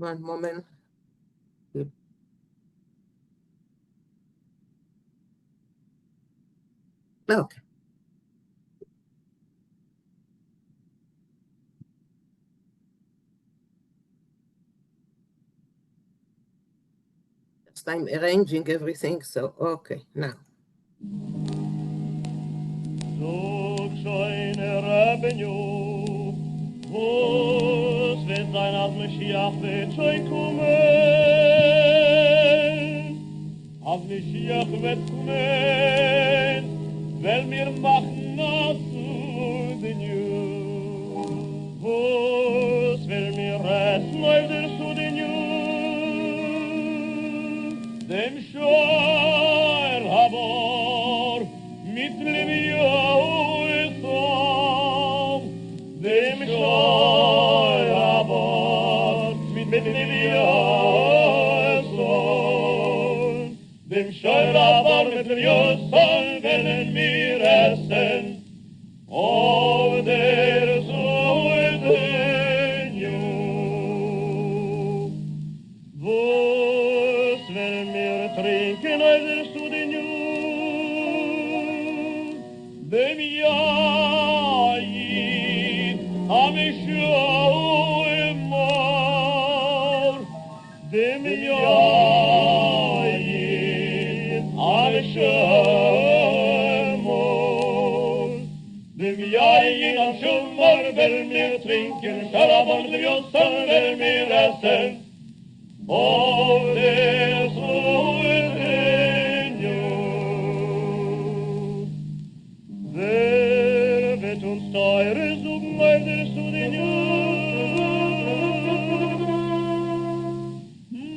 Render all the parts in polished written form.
One moment. Okay. Just I'm arranging everything, so okay, now. Zog scheine Rabbenu, Vos wird sein als Mashiach wird schon kommen. Als Mashiach wird kommen, weil wir machen das zu den Juden. Vos will mir retten auf der zu den Juden. Dem Schor habor mit Livio ist auf. Dem Schor habor mit Livio ist auf. Dem Schor habor mit Livio soll werden wir essen. Auf der Süden Jud. Was will mir trinken auf der Süden Jud? Dem Jaid am ich immer. Dem Jaid am ich immer. Dem Jaid am Schummer will mir trinken, Scharabon Leviosan will mir essen. Auf der Süden Jud. Wer wird uns teure suchen auf der Süden Jud?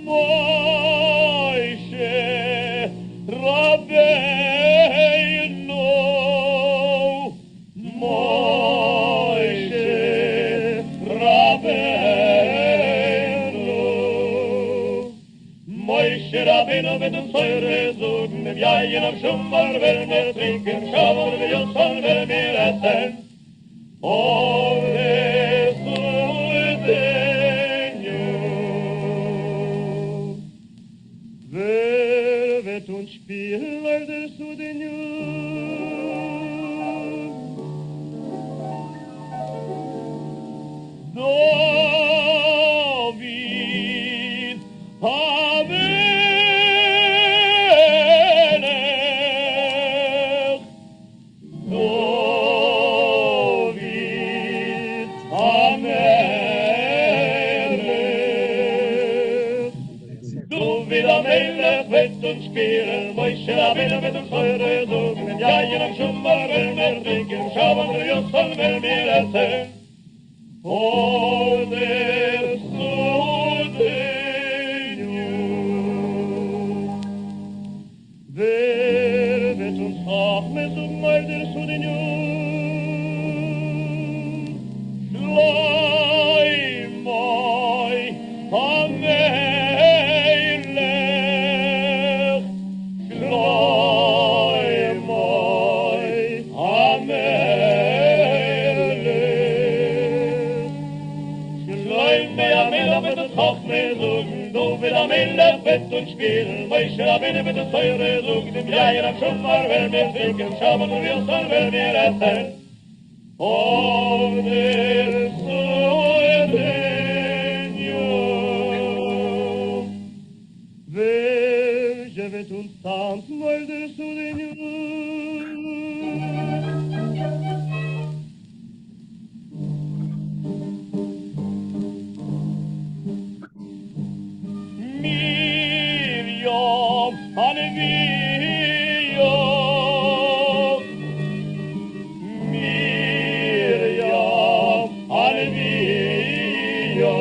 Moishe Rabbeinu, Moishe Rabbeinu, Moishe Rabbeinu wird uns teure suchen, im Jahren am Schummer will mir trinken, Schabor will uns soll will mir essen. Oh, der Süden Jud. Wer wird uns spielen auf der Süden Jud? David Hamelech, David Hamelech, David Hamelech wird uns spielen, Moishe Rabbeinu wird uns teure suchen, im Jahren am Schummer will mir trinken, Schabon Leviosan will mir essen. Oh, der Süden Jud. Wer wird uns Chachme suchen auf der Süden Jud? Schleimoi Hamelech, Schleimoi Hamelech. Schleime Amelech wird uns Chachme suchen, David Hamelech wird uns spielen, Moishe Rabbeinu wird uns teure suchen, im Jahr am Schummer will mir trinken, Schabon Leviosan will mir essen. Auf der Süden Jud. Welche wird uns tanzen auf der Süden Jud? Miriam, Hanevia, Miriam, Hanevia.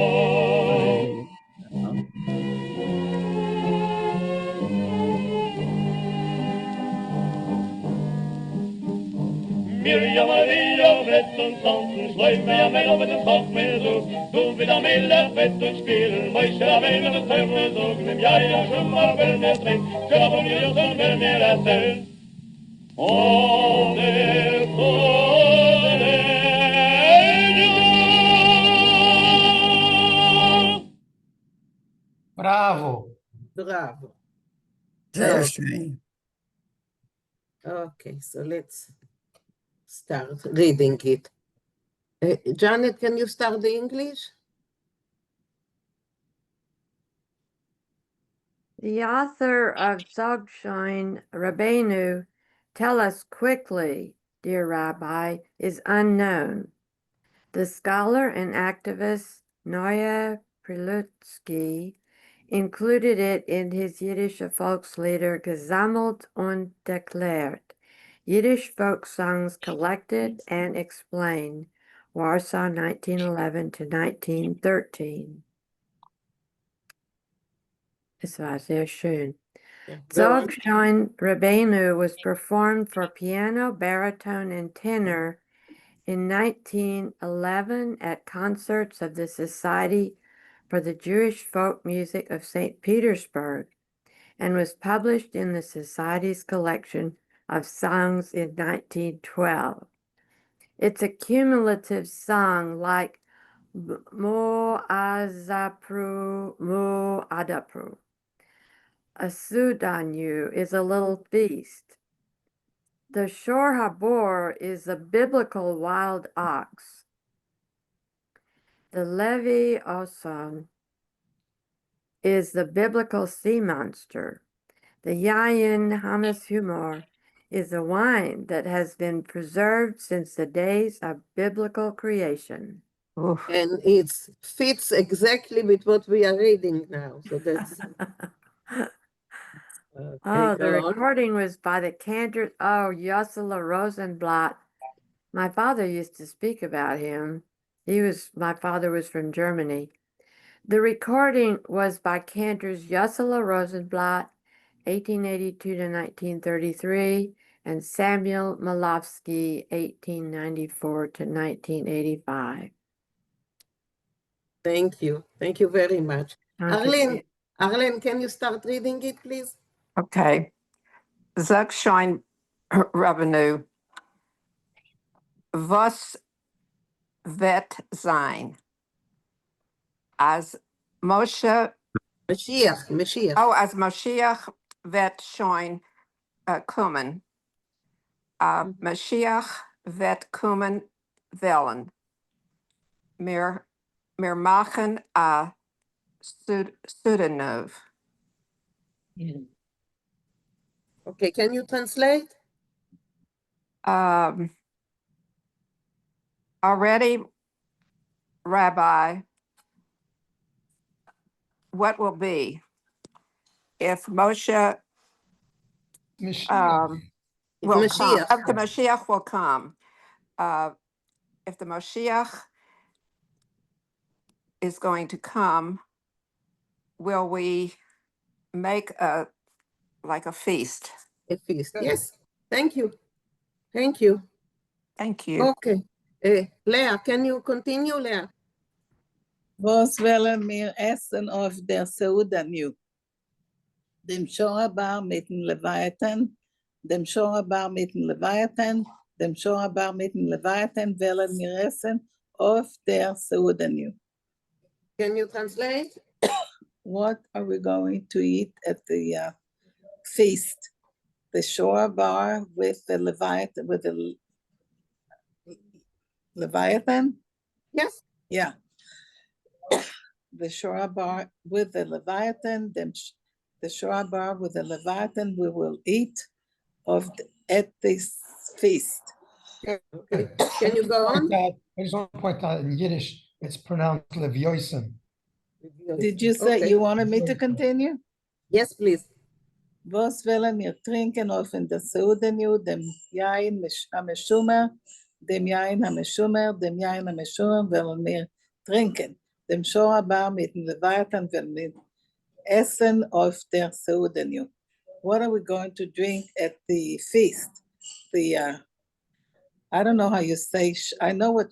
Miriam, Hanevia, wird uns tanzen, Schleime Amelech wird uns Chachme suchen, David Hamelech wird uns spielen, Moishe Rabbeinu wird uns teure suchen, im Jahr am Schummer will mir trinken, Schabon Leviosan will mir essen. Oh, der Süden Jud. Bravo. Bravo. Sehr Okay. schön. Okay, so let's start reading it. Janet, can you start the English? The author of Zogshine Rabbeinu, tell us quickly, dear Rabbi, is unknown. The scholar and activist Noya Prilutsky included it in his Yiddish Volkslieder Gesammelt und Deklärt, Yiddish folk songs collected and explained, Warsaw 1911 to 1913. Es war sehr schön. Yeah, go on. Zogshine Rabbeinu was performed for piano, baritone, and tenor in 1911 at concerts of the Society for the Jewish Folk Music of St. Petersburg and was published in the Society's collection of songs in 1912. It's a cumulative song like Mo Azapru, Mo Adapru. A Sudanu is a little feast. The Shor Habor is a biblical wild ox. The Levi Oson is the biblical sea monster. The Yayin Hamas Humor is a wine that has been preserved since the days of biblical creation. Oof. And it fits exactly with what we are reading now. So that's Oh, the go on. recording was by the cantor. Oh, Jossela Rosenblatt. My father used to speak about him. My father was from Germany. The recording was by cantors Jossela Rosenblatt, 1882 to 1933, and Samuel Malofsky, 1894 to 1985. Thank you. Thank you very much. Danke Arlene, can you start reading it, please? Okay. Zugshine Revenue. Was wird sein? As Moshe, Mashiach. oh, as Moshiach wird schon kommen. Mashiach wird kommen wollen. Wir machen a Sudanov. Okay, can you translate? Already, Rabbi, what will be if Moshe Mashiach. will come? Mashiach. If the Mashiach will come. If the Mashiach is going to come, will we make like a feast? A feast. Yes. Thank you. Thank you. Thank you. Okay. Leah, can you continue, Leah? Was wollen wir essen auf der Seudanu? Dem Shorabar mit dem Leviathan, dem Shorabar mit dem Leviathan, dem Shorabar mit dem Leviathan wollen wir essen auf der Seudanu. Can you translate? What are we going to eat at the feast? The Shorabar with the Leviathan? Yes. Yeah. The Shorabar with the Leviathan, the Shorabar with the Leviathan we will eat at this feast. Okay. Can you go on? I just want to point out in Yiddish, it's pronounced Levioisen. Did you say Okay. you wanted me to continue? Yes, please. Was wollen wir trinken auf in der Seudenu, dem Yain HaMeshumer, dem Yain HaMeshumer, dem Yain HaMeshumer wollen wir trinken. Dem Shorabar mit dem Leviathan wollen wir essen auf der Seudenu. What are we going to drink at the feast? I don't know how you say, I know what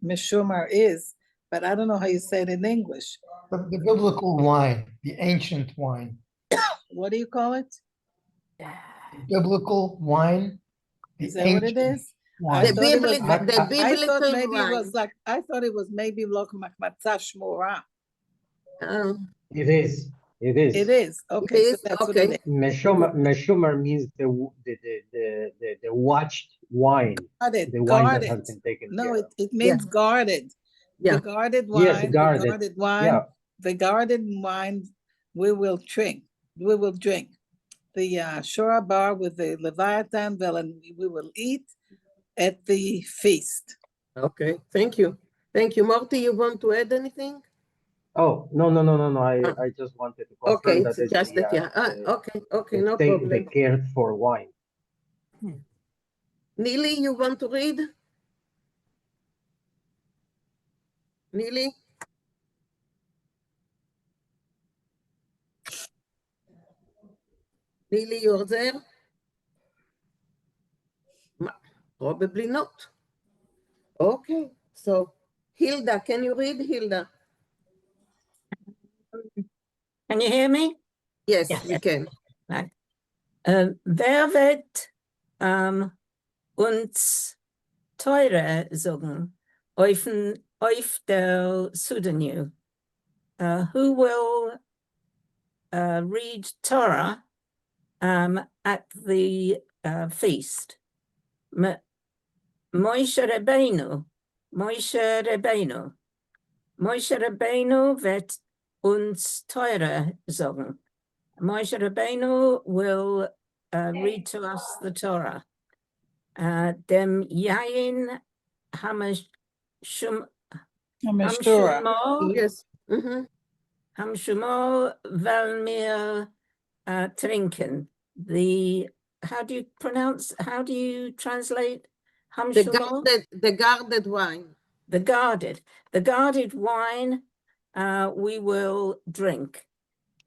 Meshumer is, but I don't know how you say it in English. The biblical wine, the ancient wine. What do you call it? Biblical wine. Is that what it is? Wine. I thought it was like, the biblical I thought maybe wine. it was like, I thought it was maybe like matzah shmura. It is. It is. It is. Okay, so is? that's what it Okay. is. Meshumer means the watched wine, Guarded, the wine that has guarded. been taken No, care of. it means guarded. Yeah. The guarded Yes, wine, guarded. the guarded wine, Yeah. the guarded wine we will drink. We will drink. The Shora bar with the Leviathan villain we will eat at the feast. Okay. Thank you. Thank you. Marty, you want to add anything? Oh, no. Ah. I just wanted to Okay, confirm it's that just that, yeah. Okay, no the problem. cared for wine. Neely, you want to read? Neely? Neely, you're there? Probably not. Okay, so Hilda, can you read, Hilda? Can you hear me? Yes, Yes. we can. Right. Wer wird uns teure sagen auf der Sudanese? Who will read Torah at the feast? Moshe Rabbeinu. Moshe Rabbeinu wird uns teure sagen. Moshe Rabbeinu will read to us the Torah. Dem Yain Hamashura. Hamshumo Yes. Hamshumo Valmir Trinken. How do you translate Hamshumo? The guarded wine. The guarded wine we will drink.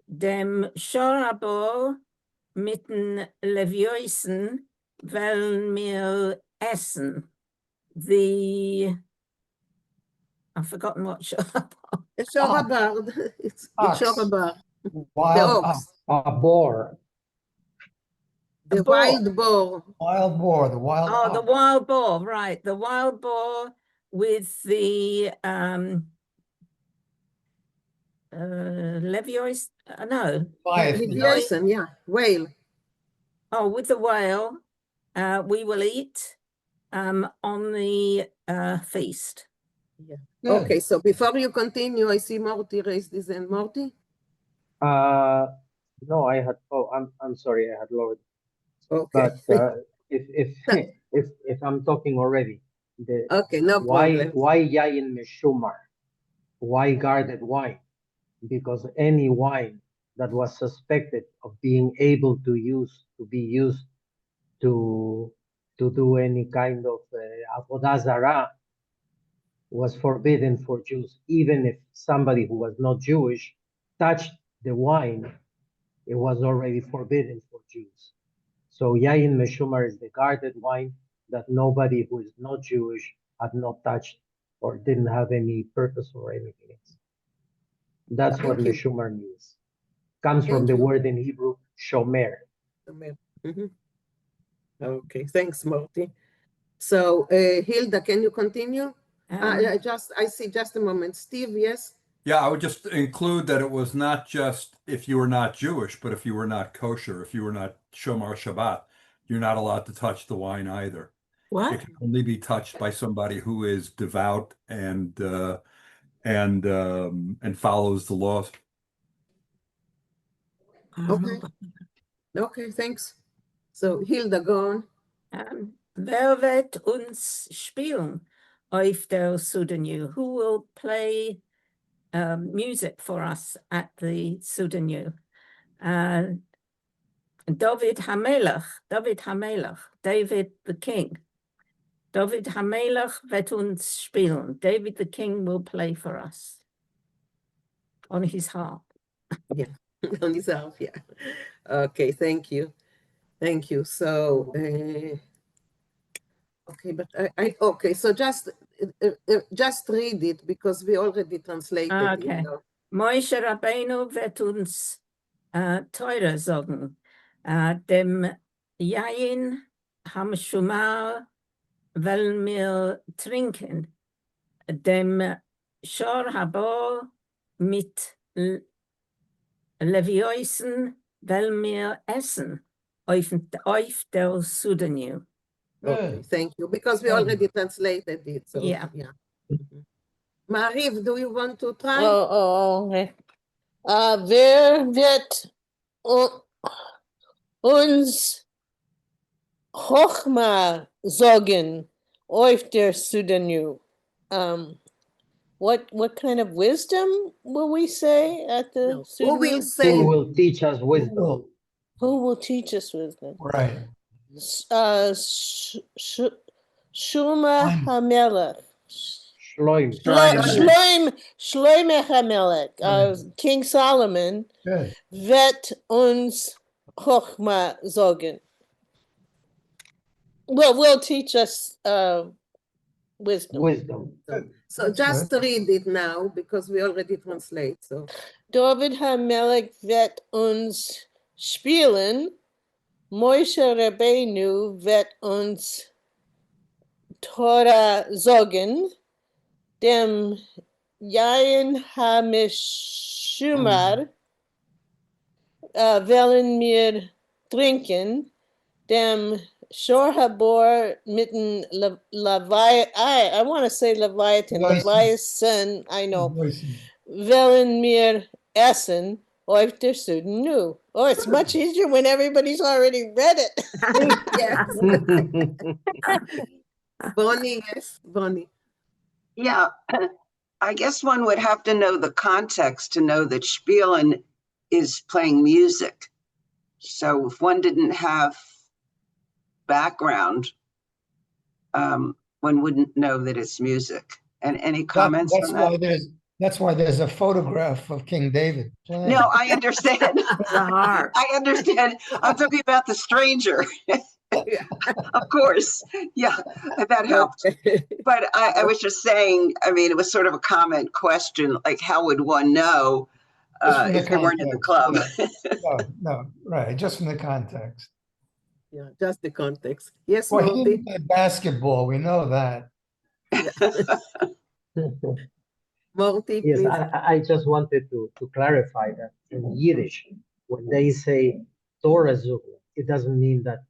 Dem Shorabo mitten Levioisen wollen wir essen. I've forgotten what Shorabo. It's Shorabar. It's Ox. Shorabar. Wild ox. A boar. The boar. wild boar. Wild boar, the wild Oh, the ox. wild boar, right. The wild boar with the Leviois, no. Leviathan. Leviosen, yeah, whale. Oh, with the whale, we will eat on the feast. Yeah. Good. Okay, so before you continue, I see Morty raised his hand. Morty? No, I had. Oh, I'm sorry. I had lowered. Okay. But if I'm talking already, Okay, no problem. why Yain Meshumar? Why guarded wine? Because any wine that was suspected of being able to be used to do any kind of avodah zarah was forbidden for Jews. Even if somebody who was not Jewish touched the wine, it was already forbidden for Jews. So Yain Meshumar is the guarded wine that nobody who is not Jewish had not touched or didn't have any purpose or anything else. That's what Thank you. Meshumar means. Comes from Thank the you. word in Hebrew, shomer. Mhm. Okay, thanks, Morty. So, Hilda, can you continue? I see just a moment. Steve, yes? Yeah, I would just include that it was not just if you were not Jewish, but if you were not kosher, if you were not Shomar Shabbat, you're not allowed to touch the wine either. What? It can only be touched by somebody who is devout and follows the laws. Okay. Okay, thanks. So, Hilda, go on. Wer wird uns spielen auf der Sudanese? Who will play music for us at the Sudanese? David Hamelech, David the King. David Hamelech wird uns spielen. David the King will play for us on his harp. Yeah, on his half, yeah. Okay, thank you. Thank you. So, okay, but okay, so just read it because we already translated. Okay. Moshe Rabbeinu wird uns teure sagen. Dem Yain Hamshumar wollen wir trinken. Dem Shor Habo mit Levioisen will mir essen auf der Pseudonym. Okay, Good. thank you, because we Good. already translated it, so, Yeah. yeah. Mhm. Mariv, do you want to try? Okay. Wer wird uns Hochma sagen auf der Pseudonym? What kind of wisdom will we say at the No. Who will pseudonym? Who say, will teach us Who wisdom? will- Who will teach us wisdom? Right. Shuma Fine. Hamelech. Shloim. Shloime Hamelech. King Solomon Good. wird uns Hochma sagen. Well, will teach us wisdom. Wisdom. so That's just good. read it now, because we already translate, so. David Hamelech wird uns spielen. Moshe Rabbeinu wird uns Torah sagen. Dem Yain HaMishumar wollen wir trinken. Dem Shor Habor mitten I want to say Leviathan. Leviathan, I know. Voices. Wollen wir essen auf der Pseudonym. Oh, it's much easier when everybody's already read it. Yes, Bonnie, yes, Bonnie. Yeah, I guess one would have to know the context to know that Spielen is playing music. So if one didn't have background, one wouldn't know that it's music. And any comments That's on that? why there's a photograph of King David playing. No, I understand. The harp. I understand. I'm talking about the stranger. Of course. Yeah, that helped. Okay. But I was just saying, I mean, it was sort of a comment question, like how would one know Just from the if they weren't in the context, club? No, right, just from the context. Yeah, just the context. Yes, Well, he Moti? didn't play basketball, we know that. Morty, Yes, please. I just wanted to clarify that in Yiddish, when they say Torah Zug, it doesn't mean that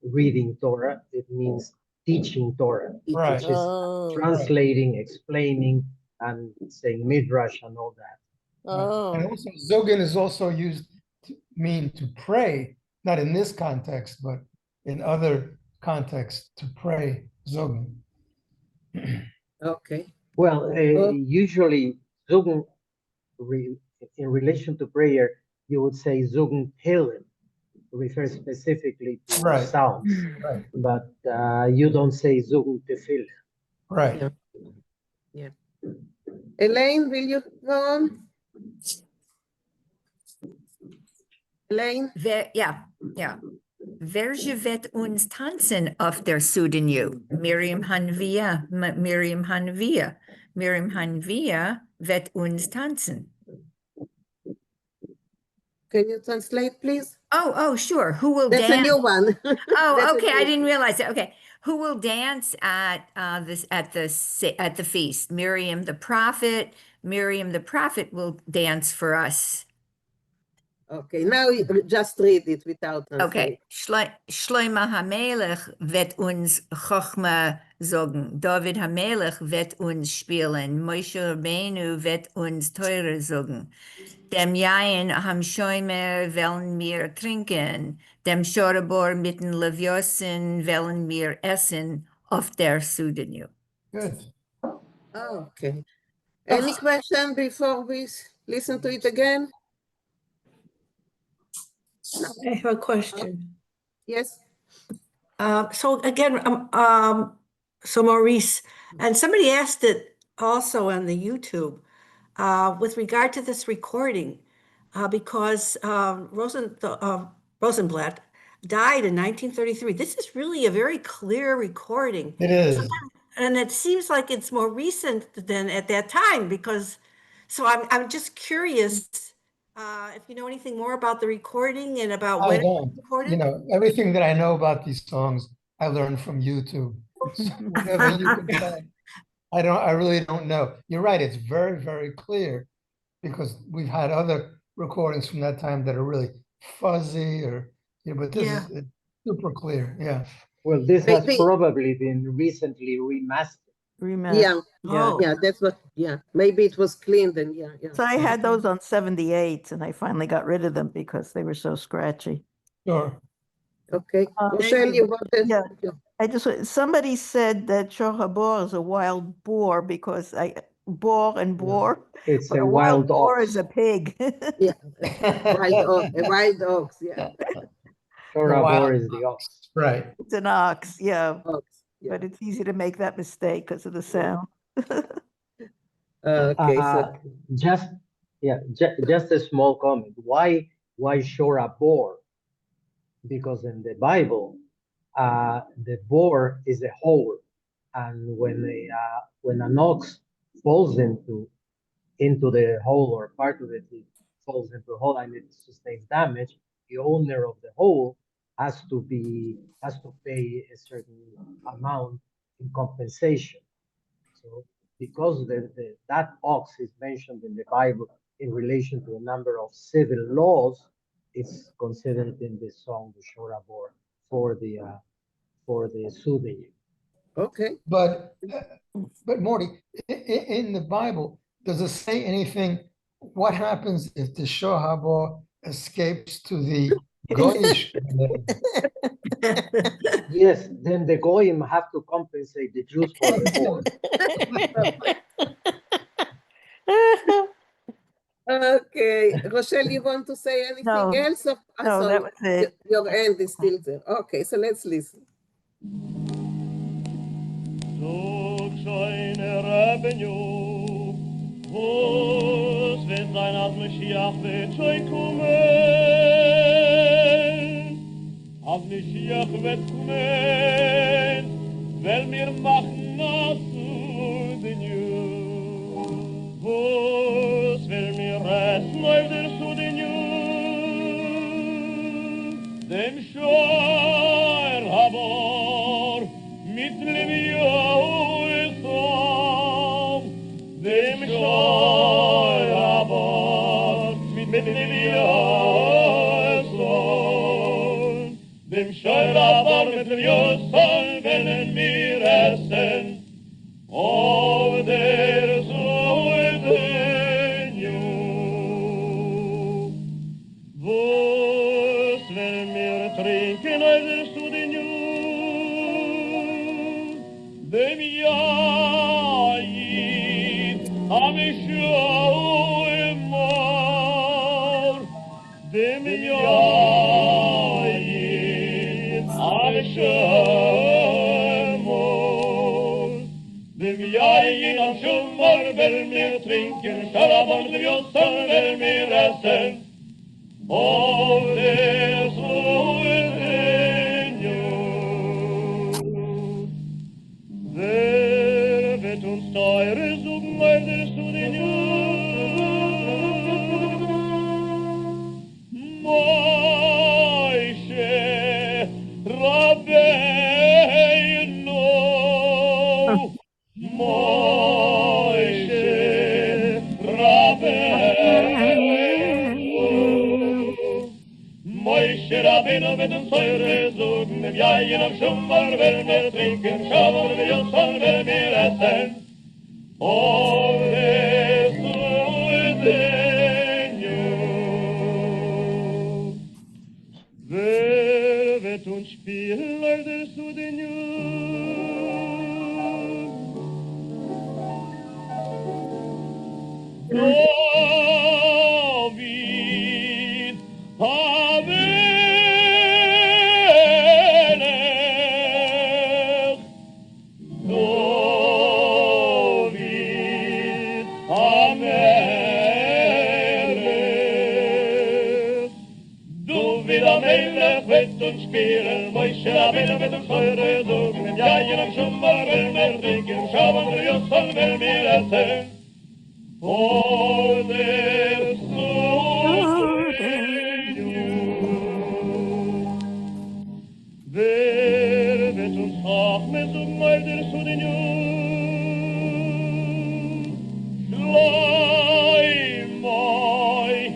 reading Torah, it means teaching Torah, Right. which is translating, explaining, and saying midrash and all that. Oh. And also, Zogan is also used to mean to pray, not in this context, but in other contexts, to pray, Zogan. Okay. Well, usually Zugen, in relation to prayer, you would say Zugen Tehillim, refers specifically to Right. Psalms, Right. but you don't say Zugen Tefillah. Right. Yeah. Yeah. Elaine, will you go on? Elaine? Ja. Wer wird uns tanzen auf der Pseudonym? Miriam Hanvia wird uns tanzen. Can you translate, please? Oh, sure. Who will That's dance? a new one. Oh, That's a okay. I new didn't one. realize it. Okay. Who will dance at the feast? Miriam the prophet. Miriam the prophet will dance for us. Okay, now just read it without Okay. translate. Shloima HaMelech wird uns Chochma sagen. David HaMelech wird uns spielen. Moshe Rabbeinu wird uns Teure sagen. Dem Yain HaMshomer wollen wir trinken. Dem Shorabor mitten Leviosin wollen wir essen auf der Pseudonym. Good. Okay. Any question before we listen to it again? I have a question. Yes. So again, so Maurice, and somebody asked it also on the YouTube with regard to this recording, because Rosenblatt died in 1933. This is really a very clear recording. It is. And it seems like it's more recent than at that time, because, so I'm just curious if you know anything more about the recording and about I when it was don't. recorded. You know, everything that I know about these songs, I learned from YouTube. It's whatever you can find. I really don't know. You're right. It's very, very clear, because we've had other recordings from that time that are really fuzzy but this Yeah. is super clear. Yeah. Well, this has Maybe, probably been recently remastered. Remastered. Oh. yeah, that's what, maybe it was cleaned and yeah. So I had those on 78 and I finally got rid of them because they were so scratchy. Sure. Okay, Thank Rochelle, you. you wanted? Yeah. Somebody said that Shohabor is a wild boar because boar and boar. It's But a a wild wild boar ox. is a pig. Yeah, wild dogs, yeah. Shora wild boar is the ox. Right. It's an ox, yeah. Ox, yeah. But it's easy to make that mistake because of the sound. Okay, so Just a small comment. Why Shora boar? Because in the Bible, the boar is a hole, and when an ox falls into the hole, or part of it falls into the hole and it sustains damage, the owner of the hole has to pay a certain amount in compensation. So because that ox is mentioned in the Bible in relation to a number of civil laws, it's considered in the song the Shora Boar for the soothing. okay. But Morty, in the Bible, does it say anything? What happens if the Shohabor escapes to the Goyish? Yes, then the goyim have to compensate the Jews for the boar. Okay, Rochelle, you want to say anything No. else? No, that was it. Your hand is still there. Okay, so let's listen. Zog scheine Rebenu, Hus wird sein als Mashiach wird schoi kommen. Als Mashiach wird kommen, weil mir machen nasu den Jür. Hus will mir essen auf der Su den Jür. Dem Schor Habor, mit Livio ist auf, dem Scheuerabort, mit Livio ist auf, dem Scheuerabort, mit Livio ist auf, wenn wir essen, auf der Suedenju. Was will mir trinken, auf der Suedenju? Dem Yayid Amishomor, dem Yayid Amishomor, dem Yayid Amishomor, will mir trinken, Schalabon, dem Yosson, will mir essen, auf der Suedenju. Wer wird uns teure suchen, meintest du den Moishe Rabbeinu, Moishe Rabbeinu, Moishe Rabbeinu wird uns teure suchen, im Jahren am Schummer werden wir trinken, schauen wir uns an, werden wir essen. Oh, der Suedenju. Wer wird uns spielen auf der Suedenju? David, Hamelech, David, Hamelech, David, Hamelech wird uns spielen, Moshe Rabbeinu wird uns teure suchen, im Jahren am Schummer will wir trinken, schauen wir Yosson will mir essen. Oh, der Suedenju. Wer wird uns auch mit suchen auf der Suedenju? Schleimoi,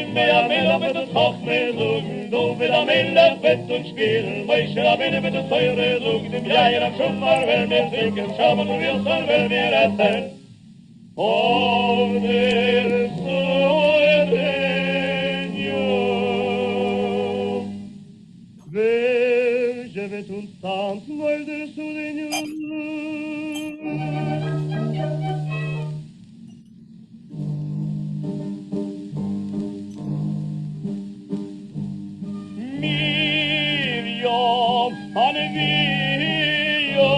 Leim mir am Ende mit der Kochme Sogen, du mit am Ende Fett und Spiel, Moshe Rabbeinu mit der Teure Sogen, dem Jair am Schumar, wenn wir trinken, Schaman und wir sollen, wenn wir essen. On der Soerenio, Veja vet uns tanzen, weil der Soerenio. Miriam, Anevio,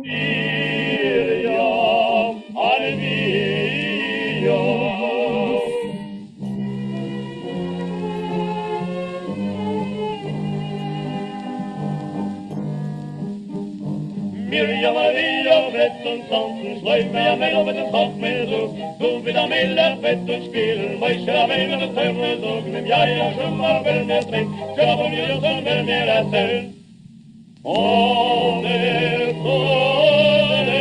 Miriam, Anevio. Miriam, Anevio, Fett und tanzen, schleif mir am Ende mit dem Kochmesug, du mit am Ende Fett und Spiel, Moshe Rabbeinu mit der Teure Sogen, dem Jair Schumar, wenn wir trinken, Schaman wir sollen, wenn wir essen. On der Soerenio.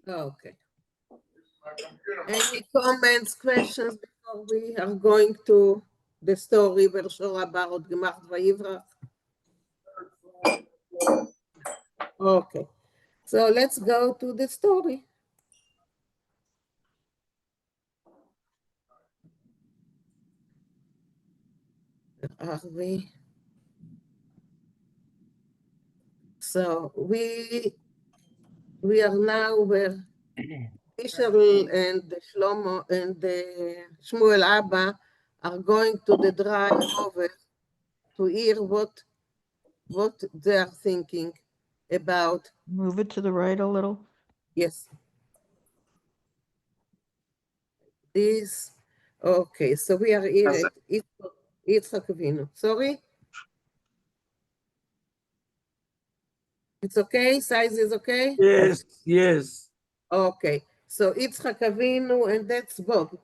Okay. Any comments, questions before we are going to the story Bershor about Gemacht Vayivrach? Okay, so let's go to the story. Are we? So we are now where Israel and Shlomo and Shmuel Abba are going to the drive over to hear what they are thinking about. Move it to the right a little. Yes. This, okay, so we are here at Yitzchak Avinu. Sorry? It's okay? Size is okay? Yes, yes. Okay, so Yitzchak Avinu, and that's Bob.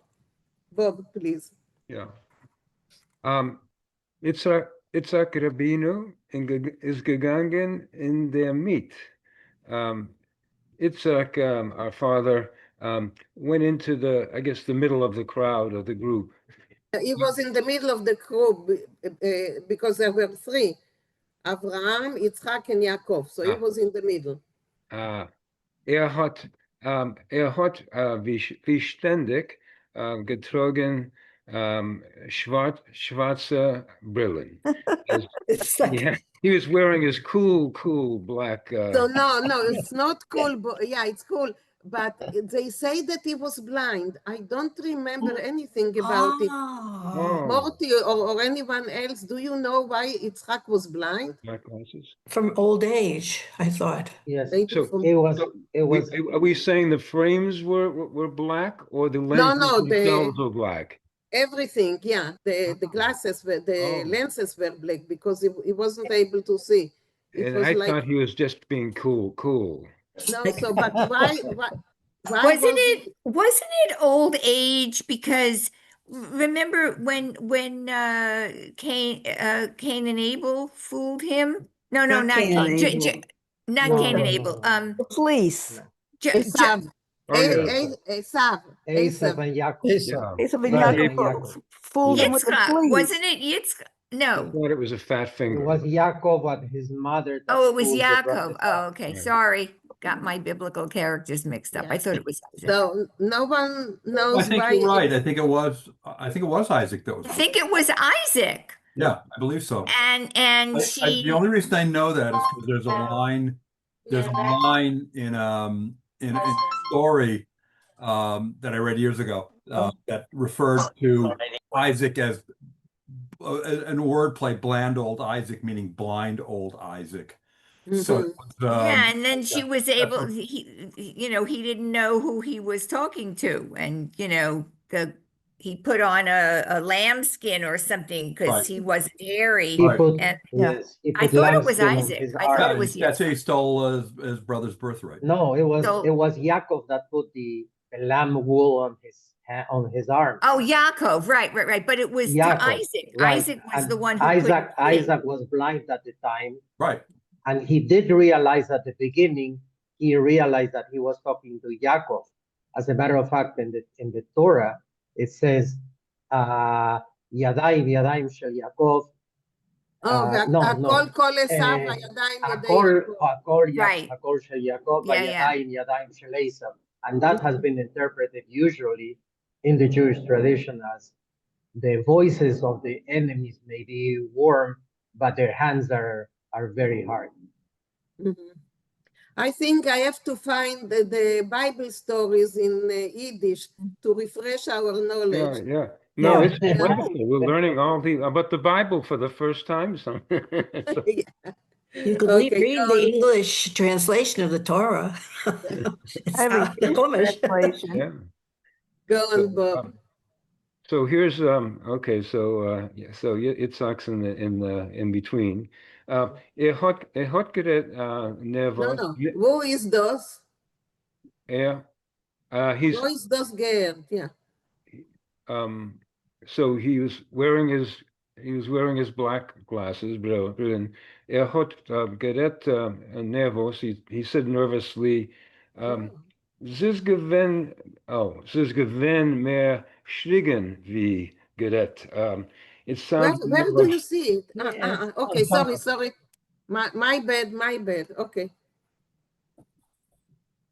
Bob, please. Yeah. Yitzhak Rabbeinu is gegangen in der Miet. Yitzhak, our father, went into the, I guess, the middle of the crowd or the group. He was in the middle of the group because there were three, Abraham, Yitzchak, and Yaakov. So he was in the middle. Hat wie ständig getragen schwarze Brillen. Yeah, he was wearing his cool black. So no, it's not cool. But yeah, it's cool. But they say that he was blind. I don't remember anything about it. Morty or anyone else, do you know why Yitzchak was blind? Black glasses. From old age, I thought. Yes. So it was. Are we saying the frames were black or the lenses themselves were black? Everything, yeah. The glasses were, the lenses were black because he wasn't able to see. And I thought he was just being cool. No, so but why wasn't it old age? Because remember when Cain and Abel fooled him? No, not Cain. Not Cain and Abel. The police. Esav and Yaakov. Esav and Yaakov fooled him with the police. Wasn't it Yitzchak? No. I thought it was a fat finger. It was Yaakov, but his mother. Oh, it was Yaakov. Oh, okay. Sorry. Got my biblical characters mixed up. I thought it was Isaac. So no one knows. I think why you're right. I think it was Isaac that was. I think it was Isaac. Yeah, I believe so. And the only reason I know that is because there's a line. There's a line in a story that I read years ago that referred to Isaac as an wordplay, bland old Isaac, meaning blind old Isaac. So it was, yeah, and then she was able. He didn't know who he was talking to, and he put on a lambskin or something because he wasn't hairy. I thought it was Isaac. I thought it was. That's he stole his brother's birthright. No, it was Yaakov that put the lamb wool on his arm. Oh, Yaakov, right. But it was Isaac. Right. Isaac was the one who Isaac was blind at the time. Right. And he did realize at the beginning, he realized that he was talking to Yaakov. As a matter of fact, in the Torah, it says, Yadayim, Yadayim shel Yaakov. הכל כל עשיו, הידיים ידי יעקב. Right. הכל של יעקב, Yeah, yeah. הידיים, ידיים של עשיו. And that has been interpreted usually in the Jewish tradition as the voices of the enemies may be warm, but their hands are very hard. I think I have to find the Bible stories in Yiddish to refresh our knowledge. Yeah. No, Yeah. it's wonderful. We're learning all about the Bible for the first time. So, You could read the English translation of the Torah. It's I have a not the Chumash. translation. yeah. Go on, Bob. So here's okay. So so it sucks in between. Hot never. No. Who is those? Yeah. Who is those girls? Yeah. So he was wearing his black glasses, and hot gedet nervos. He said nervously, "Zis gewen mehr schwiegen wie gedet." It sounds Where more do like, you see it? Okay, sorry. My bad. Okay.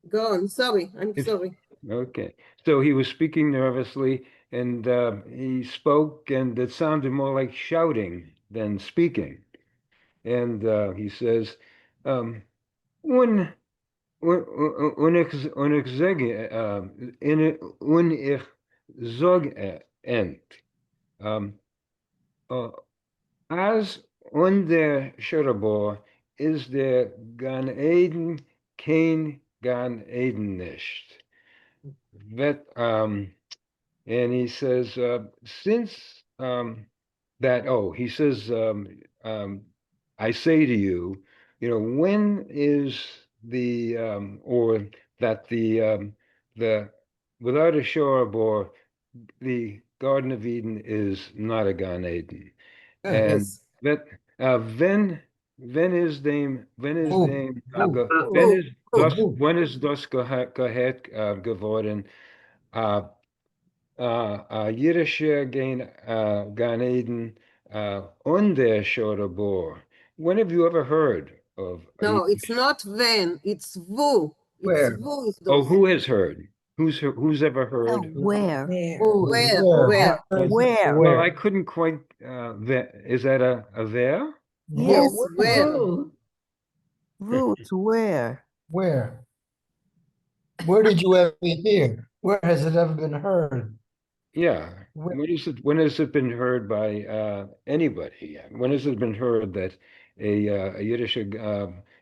Go on. Sorry, I'm sorry. Okay. So he was speaking nervously, and he spoke, and it sounded more like shouting than speaking. And he says, "Un ich sag ent, as on der Scherabor is der Gan Eden kein Gan Eden nicht." And he says, since that, he says, I say to you, when is the, or that the without a Scherabor, the Garden of Eden is not a Gan Eden. And Yes. that when is das gehet geworden? Yiddische Gan Eden on der Scherabor. When have you ever heard of? No, it's not when, it's who. Where? Who has heard? Who's ever heard? Where? Where? Where? Well, I couldn't quite. Is that a there? Yes, where? Roots, where? Where? Where did you ever hear? Where has it ever been heard? Yeah. When has it been heard by anybody? When has it been heard that a Yiddish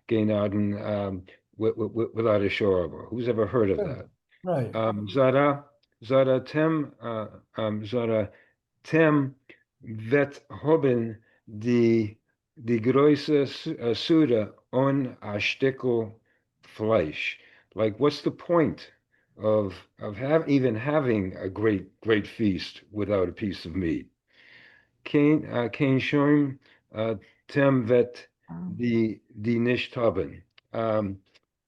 Geinaden without a Scherabor? Who's ever heard of that? Right. Zara Tem vet hoben die große Suda on a stickel Fleisch. Like, what's the point of even having a great feast without a piece of meat? Kein shoim tem vet die nicht haben.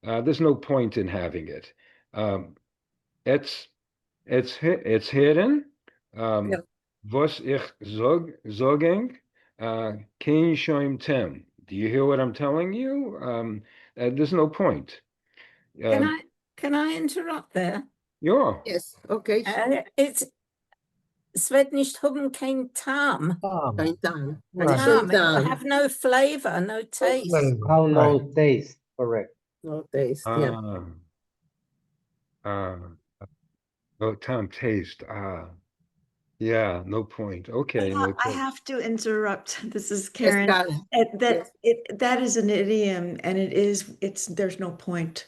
There's no point in having it. It's hidden. Was ich sagen, kein shoim tem. Do you hear what I'm telling you? There's no point. Can I interrupt there? Yeah. Yes, okay. It's wird nicht haben kein Tam. Kein Tam. Tam. It will have no flavor, no taste. No taste, correct. No taste, yeah. No Tam taste. Yeah, no point. Okay. I have to interrupt. This is Karen. Yes, that is an idiom, and there's no point.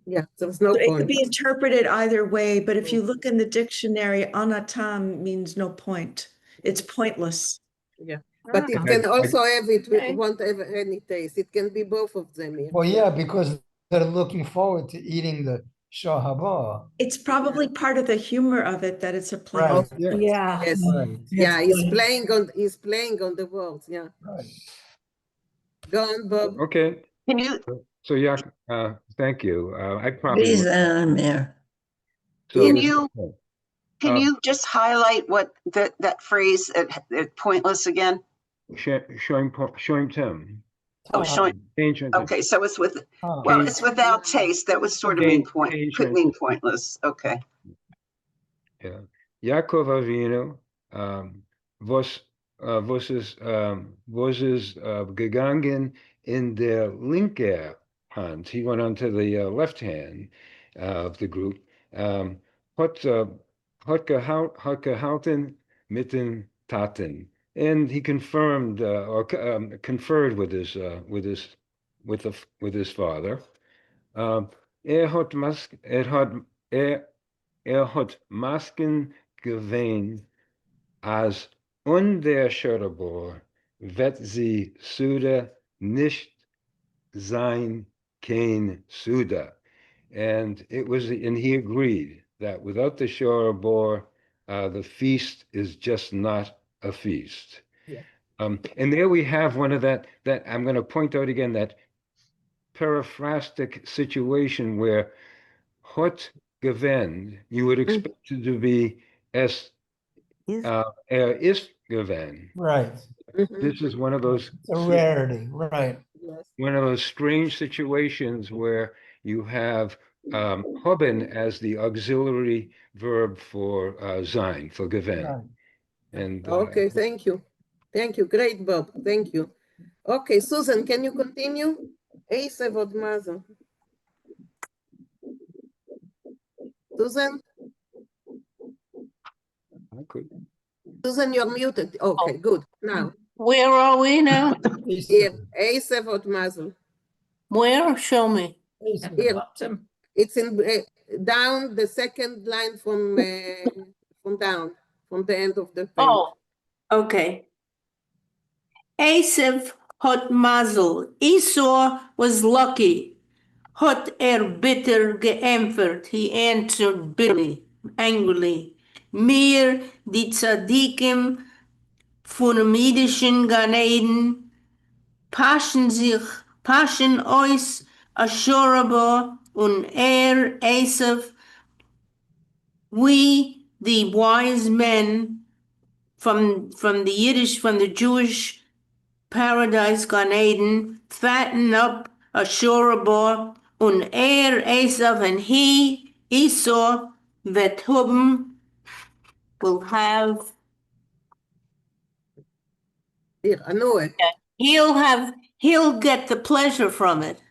Yeah, there's no It point. could be interpreted either way, but if you look in the dictionary, anatam means no point. It's pointless. Yeah, but it can also have won't have any taste. It can be both of them. Yeah. Well, yeah, because they're looking forward to eating the shah haba. It's probably part of the humor of it that it's a play. Right. Yeah. Yes. Right. Yeah, he's playing on the words. Yeah. Right. Go on, Bob. Okay. Can you So yeah, thank you. I probably Please, would. Mayor. So can this is you the point. can you just highlight what that phrase at pointless again? Shoim Tim. Oh, showing. Ancient. Okay, so it's with Ah. well, it's without taste. That would sort of mean could Ancient. mean pointless. Okay. Ja. Jakob Avinu, was is gegangen in der linke Hand. He went onto the left hand of the group. Hat gehalten mit den Taten, and he confirmed or conferred with his with his father. Hat Masken gewähnt, als unbeschreibbar wird sie Suda nicht sein kein Suda. And he agreed that without the Shorabor, the feast is just not a feast. Yeah. And there we have one of that I'm going to point out again, that periphrastic situation where hot gewend, you would expect it to be is gewend. Right. This is one of those It's a rarity, right? one of those strange situations where you have haben as the auxiliary verb for sein, for gewend. Right. And Okay, thank you. Thank you. Great, Bob. Thank you. Okay, Susan, can you continue? Eisef od mazel. Susan? I could. Susan, you're muted. Okay, good. Now. Where are we now? Here, Eisef od mazel. Where? Show me. Here. It's in down the second line from down, from the end of the page. Oh, okay. Esav hot mazel. Esau was lucky. Hot bitter geämpfert. He answered bitterly, angrily. Mir, die Tzadikim von dem jüdischen Gan Eden, paschen euch Ashoraba und Esav. We, the wise men from the Yiddish, from the Jewish paradise, Gan Eden, fatten up Ashoraba und Esav, and he, Esau, that whom will have. Here, I know it. He'll get the pleasure from it.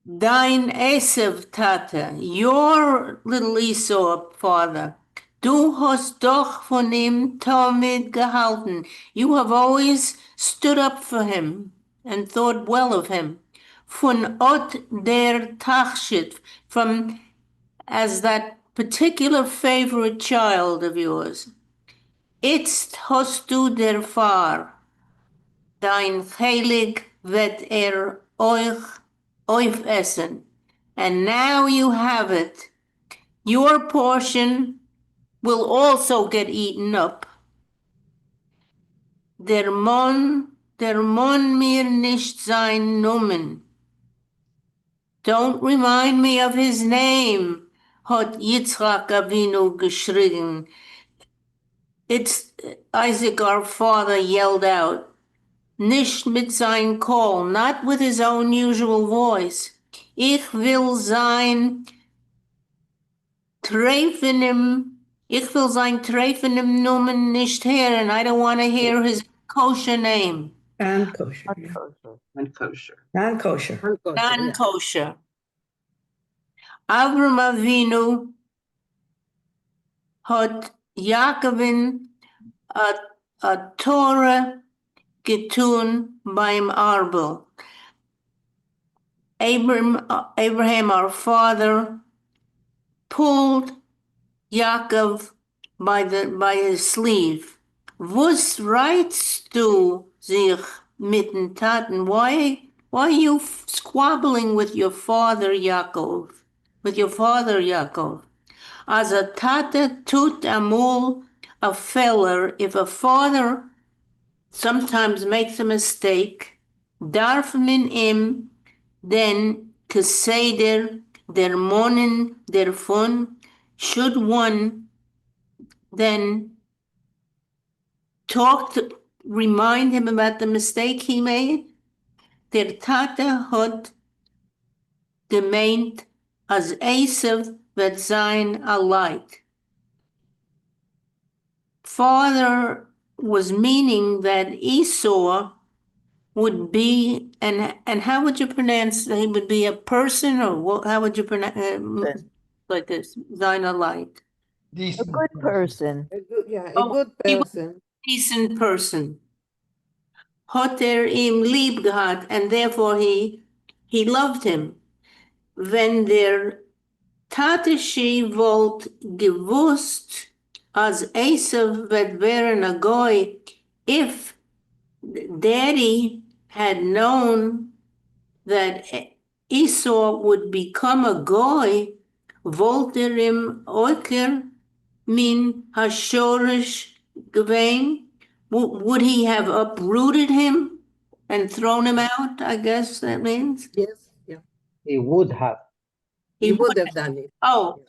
Dein Esav, Tata, your little Esau, father, du hast doch von ihm Talmud gehalten. You have always stood up for him and thought well of him. Von Ot der Tachshit, from as that particular favorite child of yours. Itzt hast du der Far, dein Heilig wird euch aufessen. And now you have it. Your portion will also get eaten up. Der Mon mir nicht sein Nomen. Don't remind me of his name, hat Yitzchak Avinu geschrien. It's Isaac, our father, yelled out. Nicht mit sein Call, not with his own usual voice. Ich will sein Trefenim Nomen nicht hören. I don't want to hear his kosher name. And kosher. Non-kosher. Non-kosher. Non-kosher. Avram Avinu hat Jaakovin a Torah getun beim Arbel. Abraham, our father, pulled Yaakov by his sleeve. Was reizt du sich mit den Taten? Why are you squabbling with your father Yaakov? As a tate tut amul a feller, if a father sometimes makes a mistake, darf men ihm den Geseder der Monnen davon, should one then remind him about the mistake he made? Der Tate hat gemeint, als Esav wird sein a light. Father was meaning that Esau would be, and how would you pronounce, he would be a person, or what, how would you pronounce, like this, sein a light? A Decent good person. A Oh, good he was person. a decent person. Hat ihm lieb gehabt, and therefore he loved him. Wenn der Tate she wollt gewusst, als Esav wird werden a goy, if Daddy had known that Esau would become a goy, wollte ihm oiker min hashorish gewein? Would he have uprooted him and thrown him out? I guess that means. Yes, yeah. He would have. He would have done it. Oh,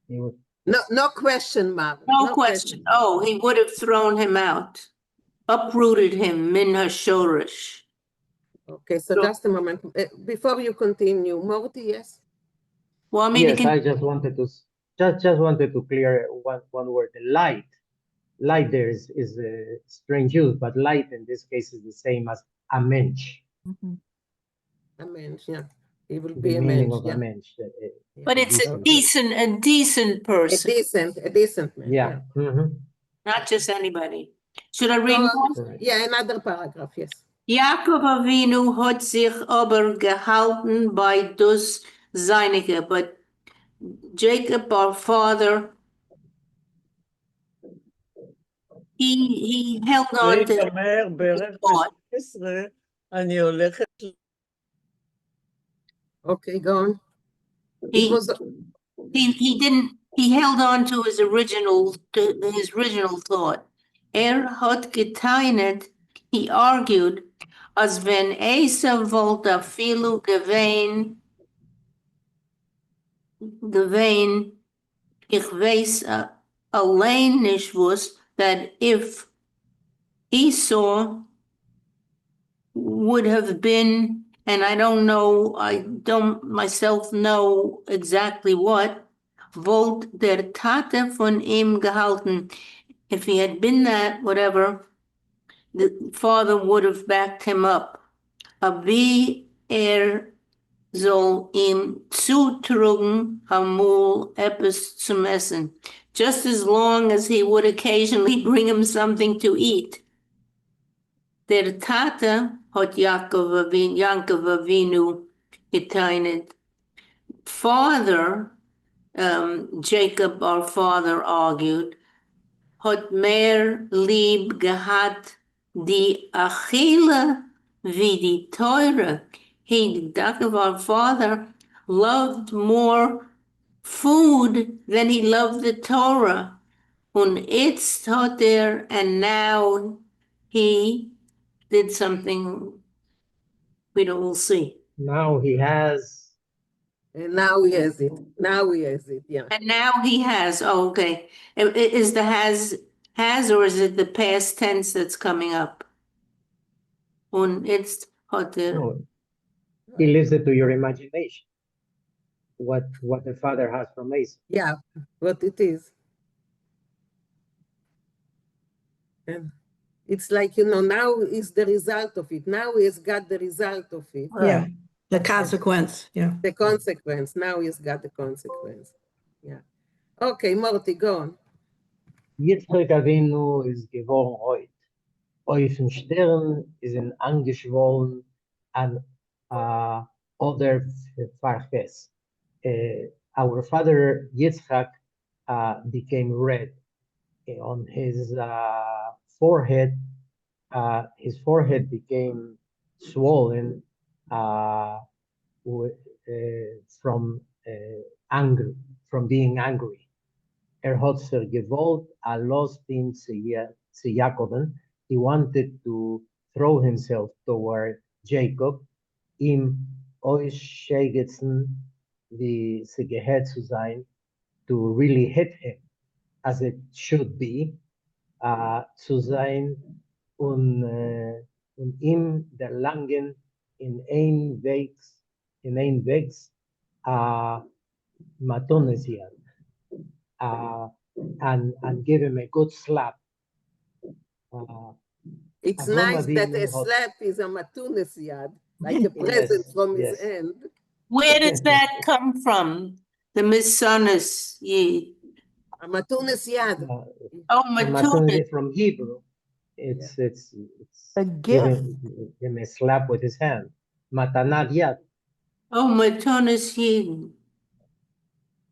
He would. No question mark. no question. Oh, he would have thrown him out, uprooted him min hashorish. Okay, so just a moment. Before you continue, Morty, yes? Well, I mean, Yes, I just wanted to clear one word. Light. Light there is a strange use, but light in this case is the same as a mensch. A mensch, yeah. He will The be a meaning mensch, of yeah. a mensch. But it's a decent A person, decent man, Yeah. yeah. not just anybody. Should I read No, more? yeah, another paragraph, yes. Jakob Avinu hat sich aber gehalten bei das Seinige, but Jacob, our father, he held on to ויגמר בערך ב-12, אני הולכת... Okay, go on. He held on to his original thought. Hat geteinet, he argued, as wenn Esav wollte viel gewein, ich weiß allein nicht was, that if Esau would have been, and I don't myself know exactly what, wollt der Tate von ihm gehalten. If he had been that, whatever, the father would have backed him up. Wie soll ihm zutrugen amul etwas zum Essen, just as long as he would occasionally bring him something to eat. Der Tate hat Yaakov Avinu geteinet. Father, Jacob, our father, argued, hat mehr lieb gehabt die Achille wie die Teure. Jacob, our father, loved more food than he loved the Torah. Und jetzt hat and now he did something we don't will see. Now he has. And now he has it. Now he has it, yeah. And now he has, oh, okay. Is the has, or is it the past tense that's coming up? Und jetzt hat No, he leaves it to your imagination. What the father has from Esau. Yeah, what it is. And it's like, now is the result of it. Now he's got the result of it. Yeah, the consequence, yeah. The consequence. Now he's got the consequence. Yeah. Okay, Morty, go on. Yitzchak Avinu is geworden heute. Eufen Stern is an angeschwollen and other farches. Our father Yitzchak became red on his forehead. His forehead became swollen from anger, from being angry. Hat sich gewollt, zu Jakoben. He wanted to throw himself toward Jacob, ihm euch schägetzen, wie sie gehört zu sein, to really hit him as it should be, zu sein und ihm der Langen in ein Wegs, Matonesian, and give him a good slap. It's Avram nice that Avinu a had- slap is a matunis yad, like a present Yes, from his yes. end. Where does that come from? The Messianic Yid. A matunis yad. Oh, Matunis Matunis. from Hebrew. It's A giving him a slap with his hand. Matanat yad, Oh, Matunis Yid.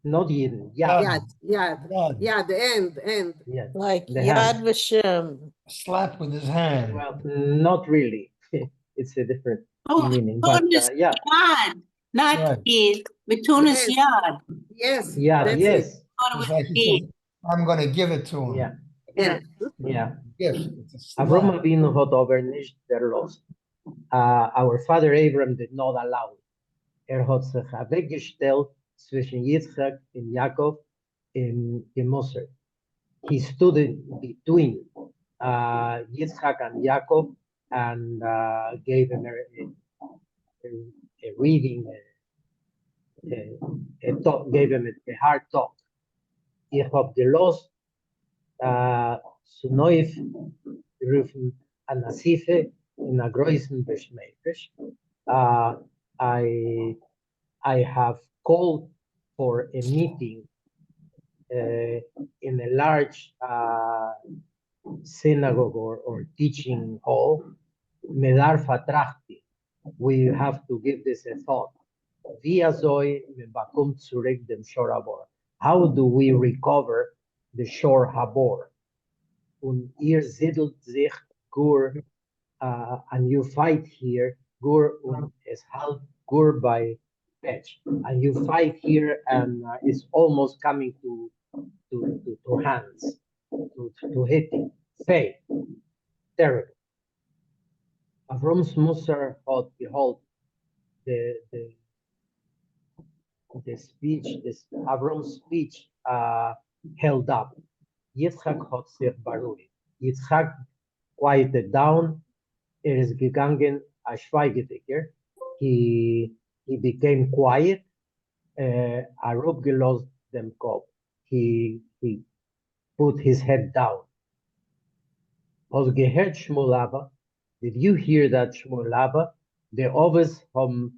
not yidin, yad. Yad, the end. Yad. Like The Yad hand. Vashem. Slap with his hand. Well, not really. It's a different Oh, meaning, but Matunis yeah. Yad. Not Right. Yid. Matunis Yes. Yad. Yes, Yad, that's yes. it. It's like he says, I'm going to give it to him. Yeah, Yeah. yeah. Gift. It's a slap. Avram Avinu hat aber nicht verlost. Our father Abraham did not allow it. Hat sich weggestellt zwischen Yitzchak and Jacob in Moser. He stood in between Yitzchak and Jacob and gave him a reading, a talk, gave him a hard talk. Ich hab gelost zu Neuf rufen an Nasife in a größten Beschmeifisch. I have called for a meeting in a large synagogue or teaching hall. Medar vertrachte. We have to give this a thought. Wie soll man bekommt zurück dem Shor Habor? How do we recover the Shor Habor? Und ihr siedelt sich gur, and you fight here, gur und es halt gur by patch, and you fight here and it's almost coming to hands, to hitting, fate, terrible. Avram's Musar had behold the speech, Avram's speech held up. Yitzchak hat sich beruhigt. Yitzchak quieted down. Is gegangen a schweigediger. He became quiet. Arubgelost dem Kopf. He put his head down. Has gehört Shmuel Abba? Did you hear that Shmuel Abba? The Oves haben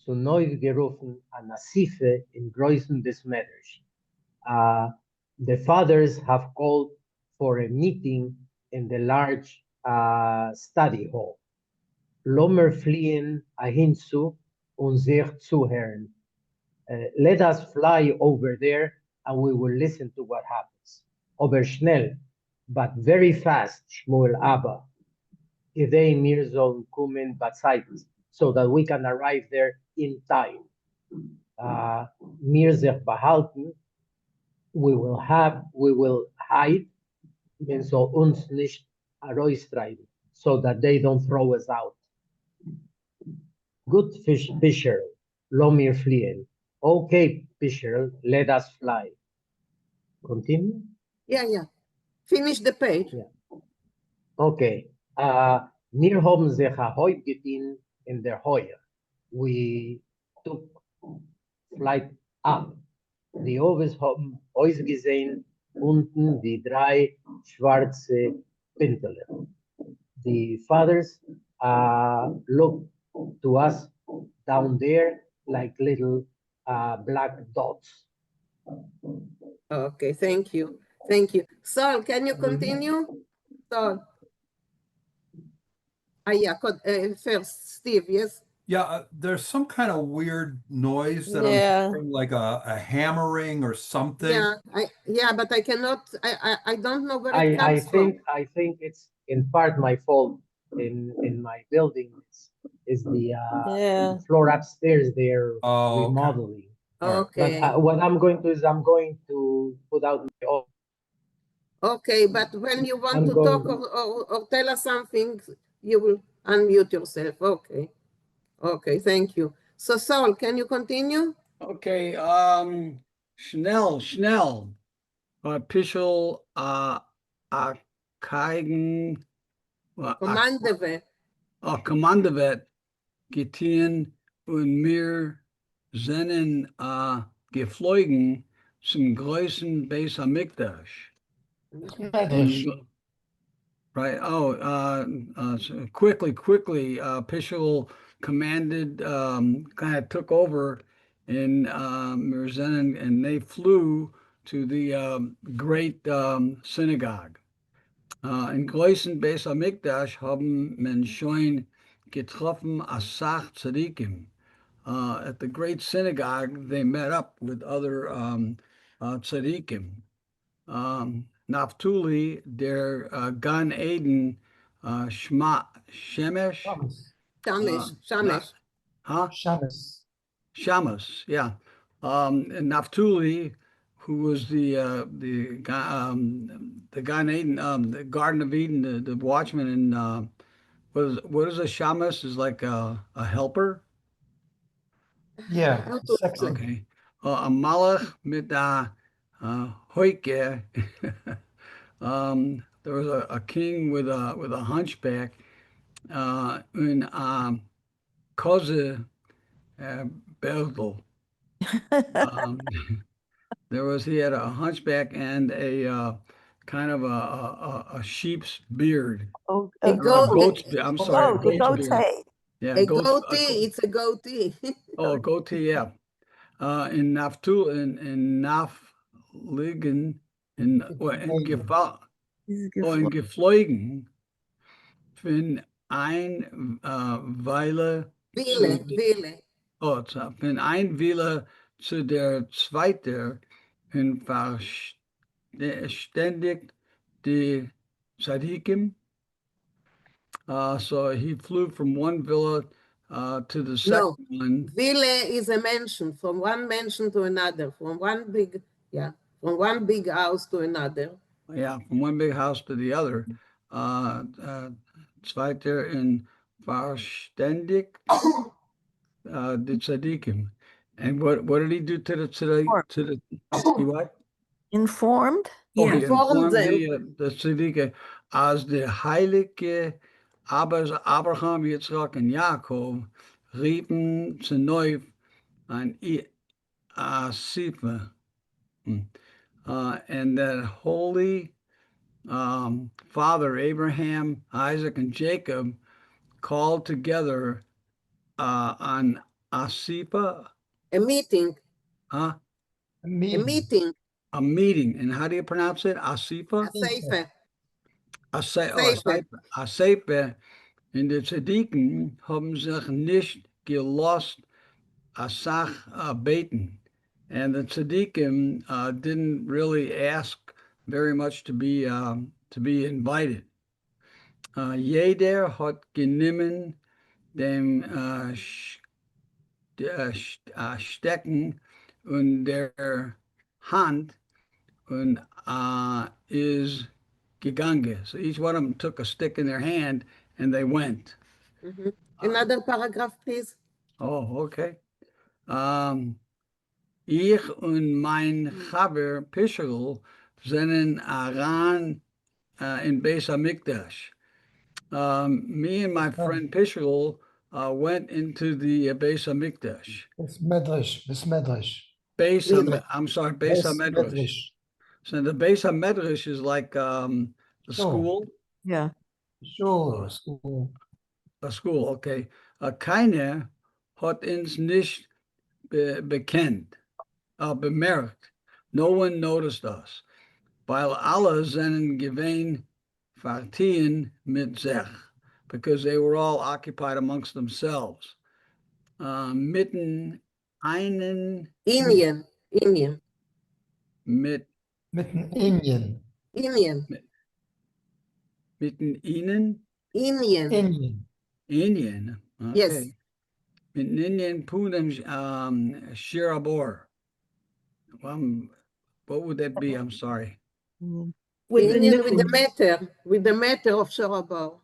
zu neu gerufen an Nasife in Größen des Medrash. The fathers have called for a meeting in the large study hall. Lomer fliehen ahinzu und sich zuhören. Let us fly over there and we will listen to what happens. Aber schnell, but very fast, Shmuel Abba. Gedei mir sollen kommen bezeichnet, so that we can arrive there in time. Mir sich behalten, we will hide, and so uns nicht heraustreiben, so that they don't throw us out. Good fisher, lo mir fliehen. Okay, fisher, let us fly. Continue? Yeah. Finish the page. Yeah. Okay. Wir haben sich heute getan in der Heuer. We took flight up. Die Oves haben uns gesehen, unten die drei schwarze Pintel. The fathers looked to us down there like little black dots. Okay, thank you. Saul, can you continue? Saul. First, Steve, yes? Yeah, there's some kind of weird noise that Yeah. I'm hearing, like a hammering or something. Yeah, but I cannot, I don't know where it I comes from. think it's in part my fault in my building. Is the floor upstairs they're remodeling. Okay. But what I'm going to is I'm going to put out my own. Okay, but when you want to talk or tell us something, You will unmute yourself. Okay. Okay, thank you. So Saul, can you continue? Okay, schnell. Pischel, Keigen, Commandeve. Commandevet, Getien und mir seinen geflogen zum größten Beis Hamikdash. Medrash. Right. Oh, so quickly, Pischel commanded, kind of took over in Merzen, and they flew to the great synagogue. In Größen Beis Hamikdash haben men schon getroffen Asach Tzadikim. At the great synagogue, they met up with other tzadikim. Naftuli, der Gan Eden, Shemesh. Shamesh. Shamas, yeah. And Naftuli, who was the Gan Eden, the Garden of Eden, the watchman, and what is a Shamas? Is like a helper. Yeah, sexy. Okay. A Malach mit Hoike. There was a king with a hunchback in Koze Bertel. He had a hunchback and a kind of a sheep's beard. Oh, A goat's beard. I'm sorry, the goat's beard. goatee. Yeah, A goatee. It's a goatee. Oh, goatee, yeah. In Naftul, in Nafligen, in Geflogen, von ein Weile zu Wille. von ein Weile zu der zweite und verständigt die Tzadikim. So he flew from one villa to the second one. Ville is a mansion, from one mansion to another, from one big house to another. Yeah, from one big house to the other. Zweiter in verständigt the tzaddikim. And what did he do to the what? Informed? Oh, he Informed informed the tzaddikim as the heilige Abraham, Yitzchak, and Yaakov riepen zu neu an Asifa. And that holy father Abraham, Isaac, and Jacob called together on Asifa. A meeting. Huh? A meeting. A meeting. And how do you pronounce it? Asifa? Asifa. Und die Tzadiken haben sich nicht gelost Asach beten. And the tzaddikim didn't really ask very much to be invited. Jeder hat genommen dem Stecken und der Hand und is gegangen. So each one of them took a stick in their hand and they went. Another paragraph, please. Oh, okay. Ich und mein Chaber Pischel sind Aran in Beis Hamikdash. Me and my friend Pischel went into the Beis Hamikdash. I'm sorry, Beis HaMedrash. So the Beis HaMedrash is like the school. Yeah. School. A school, okay. Keiner hat uns nicht bemerkt. No one noticed us. Weil alle seinen gewähn Partien mit sich, because they were all occupied amongst themselves. Mitten einen Indian. Mitten Indien. Mitten ihnen? Indian. Okay. Yes. Mitten Indien Punem Shirabor. What would that be? I'm sorry. With the matter of Shorabor.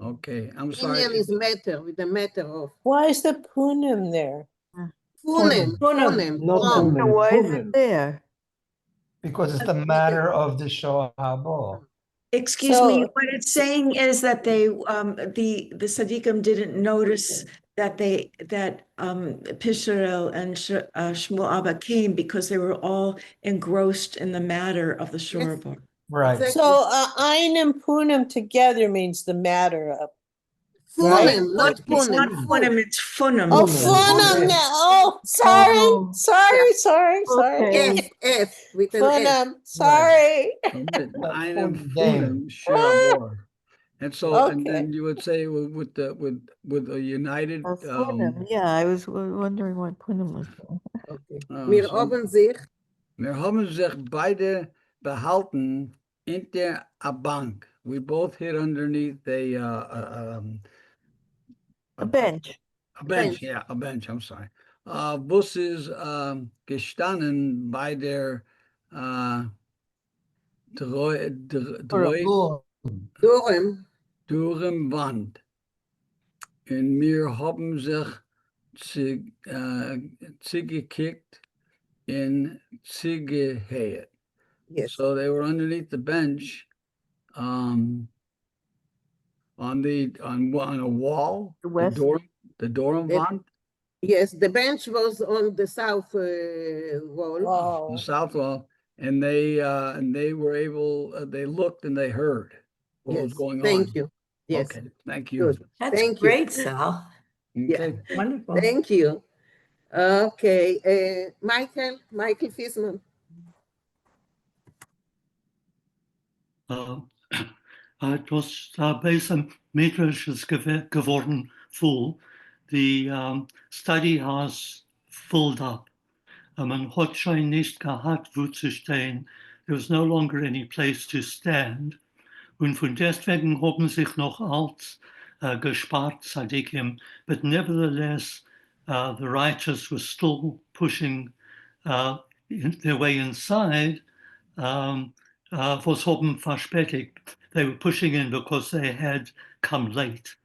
Okay, I'm sorry. Inyan is matter, with the matter of. Why is the punim there? Funem, funem, Not from. Punim, Why is it Punim. there? Because it's the matter of the Shoah Habo. Excuse me, So, what it's saying is that they, the Tzaddikim didn't notice that Pisharel and Shmuel Abba came because they were all engrossed in the matter of the Shorabah. Right. Exactly. so Ein and punim together means the matter of, right? Funem, not It's not punem. Funim, it's Funim. Oh, Punim. funum. Funem. Oh, sorry, Oh, sorry. okay. F, with an F. Funum, sorry. Einem Funim game. Funim Shirabor. And so, and Okay. then you would say with a united, Punim. Yeah, I was wondering what Punim was. Okay. Wir haben sich. Wir haben sich beide behalten hinter a bank. We both hid underneath A bench. a bench. Yeah, a bench. I'm sorry. Bus is gestanden bei der Durem Wand. Und wir haben sich zugekickt in zugeheert. Yes. So they were underneath the bench, on a wall, the Durham Wand. Yes, the bench was on the south wall. Wow. The south wall, and they were able. They looked and they heard what was going on. Thank you. Yes. Okay, thank you. Good. That's Thank great, you. Sal. Okay. Wonderful. Thank you. Okay, Michael Fisman. Etwas besser Midrash ist geworden full. The study house filled up. Man hat schon nicht gehabt, wo zu stehen. There was no longer any place to stand. Und von deswegen haben sich noch als gespart Tzaddikim. But nevertheless, the righteous were still pushing their way inside. Was haben verspätigt. They were pushing in because they had come late.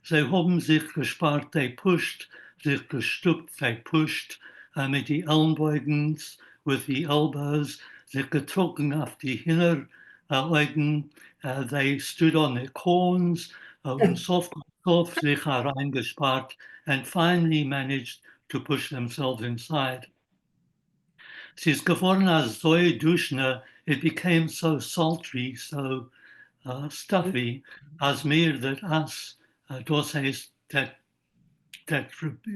Sie haben sich gespart, they pushed, sich gestückt, they pushed, mit die Ellenbeugens, with the elbows, sich getrokken auf die Hinteraugen, they stood on their corns, und soft sich hereingespart, and finally managed to push themselves inside. Sie ist geworden als so duschne, it became so sultry, so stuffy, as mere that us, das heißt, that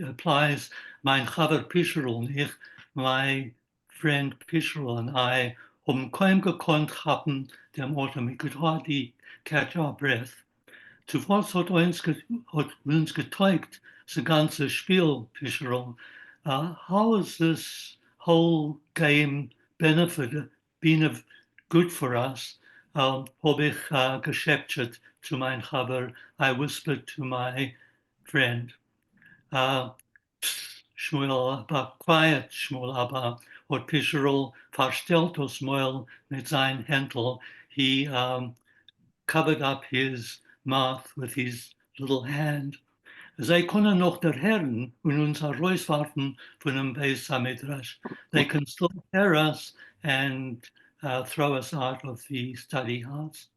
applies mein Chaver Pischerl nicht, my friend Pischerl and I, kaum gekonnt haben, dem Atem, we could hardly catch our breath. Zuvor hat uns getäugt, das ganze Spiel, Pischerl. How has this whole game been good for us? Habe ich geschätzt zu mein Chaver. I whispered to my friend. Shmuel Abba, quiet Shmuel Abba, hat Pischerl verstellt das Maul mit sein Händel. He covered up his mouth with his little hand. Zij kunnen nog der Herren und uns herauswerfen von dem Beis Hamidrash. They can still hear us and throw us out of the study house.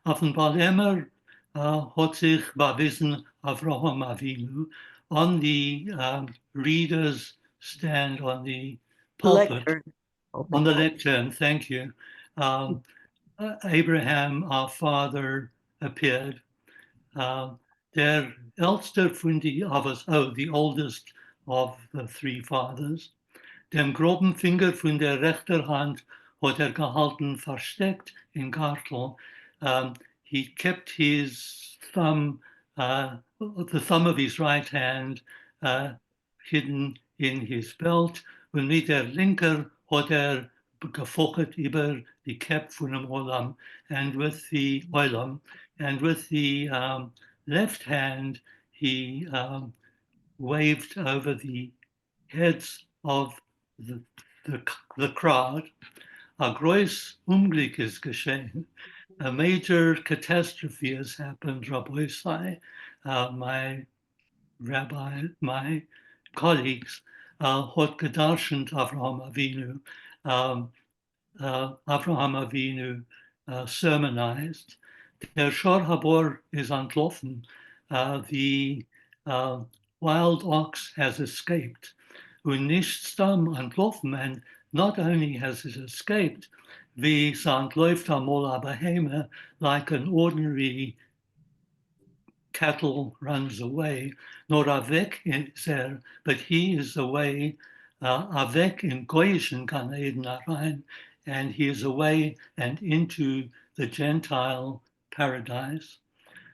Offenbar immer hat sich bewiesen Avraham Avinu on the reader's stand on the pulpit, on the lectern, thank you. Abraham, our father, appeared. Der älteste von die the oldest of the three fathers. Den groben Finger von der rechten Hand hat gehalten, versteckt in Gartel. He kept his thumb, the thumb of his right hand, hidden in his belt. Und mit der linker hat gefocht über die Cap von dem Olam, and with the Olam, and with the left hand, he waved over the heads of the crowd. A groß Unglück ist geschehen. a major catastrophe has happened, Rabbi Isai. My rabbi, my colleagues, hot gedarshend Avraham Avinu, Avraham Avinu sermonized. Der Shor Habor is entlaufen. The wild ox has escaped. Und nicht stam entlaufen, and not only has it escaped, wie es entläuft amol abahema, like an ordinary cattle runs away, nor avek is there, but he is away, avek in goyischen Gan Eden Arain, and he is away and into the Gentile paradise.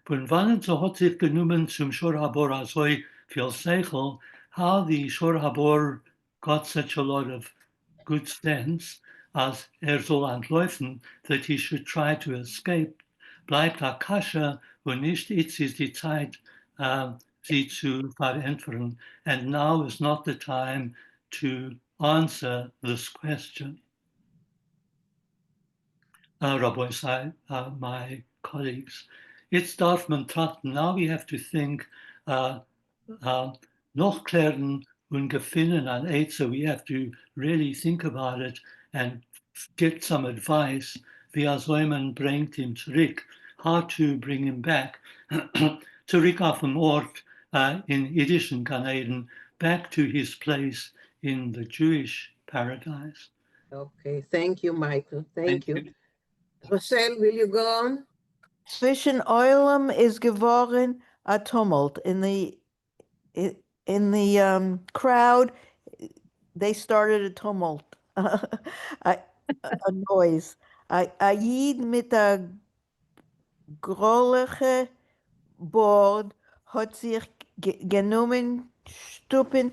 Von wann so hat sich genommen zum Shor Habor azoi viel Seichel, how the Shor Habor got such a lot of good sense as soll entläufen, that he should try to escape, bleibt Akasha, wo nicht jetzt ist die Zeit, sie zu verändern. And now is not the time to answer this question. Rabbi Sai, my colleagues. Jetzt darf man trachten, now we have to think, noch klären und gewinnen an aid, so we have to really think about it and get some advice, wie soll man bringt him zurück, how to bring him back, zurück auf dem Ort in Yiddish and Gan Eden, back to his place in the Jewish paradise. Okay, thank you, Michael. Thank you. Rochelle, will you go on? Zwischen Eulam is geworden a tumult in the crowd. They started a tumult, a noise. A Yid mit a grollige Bord hat sich genommen Stuppen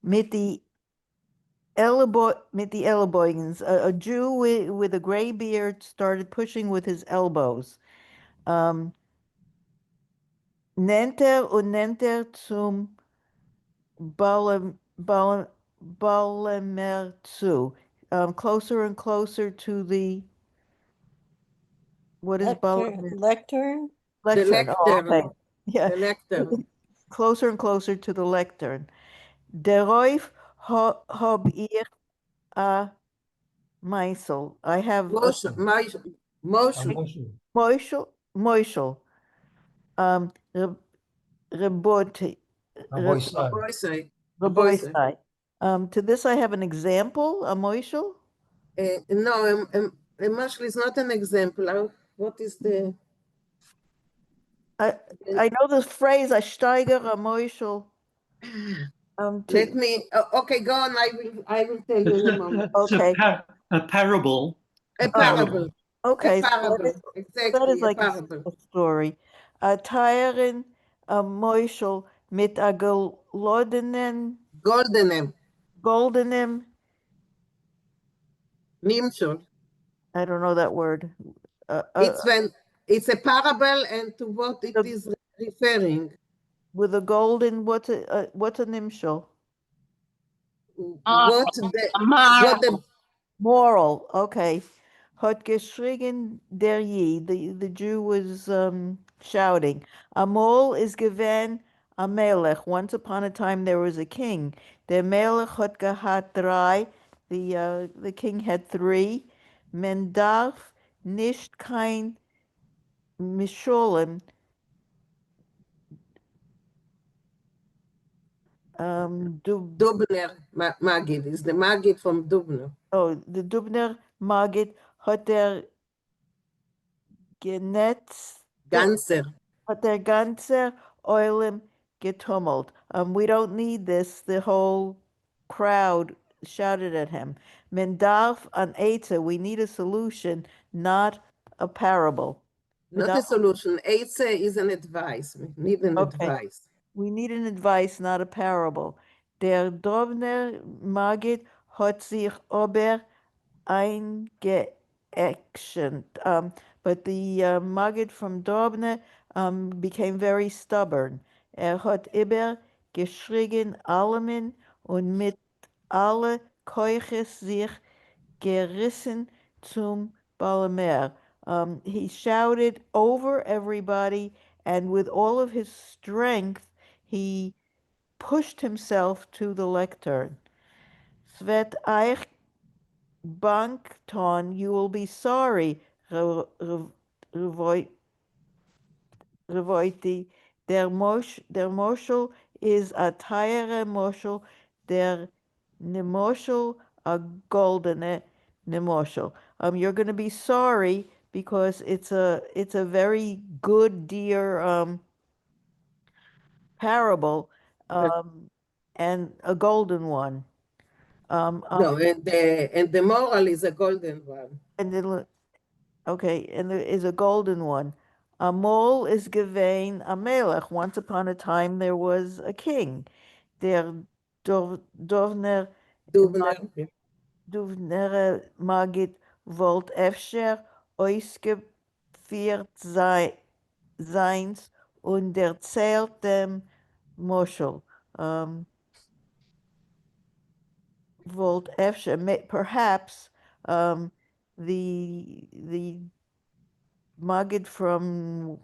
mit die Ellbogens. A Jew with a gray beard started pushing with his elbows. Nenter und nenter zum Balemer zu. Closer and closer to the, what is Balemer? Lectern? Lectern. The Oh, lectern. okay. Yeah. The lectern. Closer and closer to the lectern. Darauf hab ich a Meisel. I have Moshel. Moishel. Rebote. Rabbi Sai. Reboisai. To this I have an example, a Moishel. No, a Moshel is not an example. What is the... I know this phrase, a Steiger, a Moishel. Let me, okay, go on. I will tell you in a moment. Okay. A parable. A parable. Okay. A parable. Exactly, like a parable. a story. A Tyren, a Moishel, mit a goldenem. Goldenem. Nimshol. I don't know that word. It's a parable, and to what it is referring. With a golden, what's a nimshol? What the moral? Okay. Hat geschrien der Yid. The Jew was shouting. Amol is given a melech. Once upon a time there was a king. Der melech hat gehat drei. The king had three. Men darf nicht kein Misholem. Dubner Magid is the Magid from Dubner. Oh, the Dubner Magid hat ganzer Eulim getummelt. We don't need this. The whole crowd shouted at him. Men darf an Eitzah. We need a solution, not a parable. Not a solution. Eitzah is an advice. We need an advice. We need an advice, not a parable. Der Dubner Magid hat sich aber eingeäctioned. But the Maggid from Dobne became very stubborn. Hat über geschrien allemin und mit alle Keuches sich gerissen zum Balamer. He shouted over everybody, and with all of his strength, he pushed himself to the lectern. Svet eich bankton, you will be sorry, Revoiti. Der Moschel is a teure Moschel, der Nemoschel a goldene Nemoschel. You're going to be sorry because it's a very good, dear parable, and a golden one. No, and the moral is a golden one. And then, okay, and there is a golden one. A mole is given a melech. Once upon a time, there was a king. Der Dovner Duvner. Magid volt efscher ausgeführt seins und erzählt dem Moschel. Volt efscher, perhaps the Magid from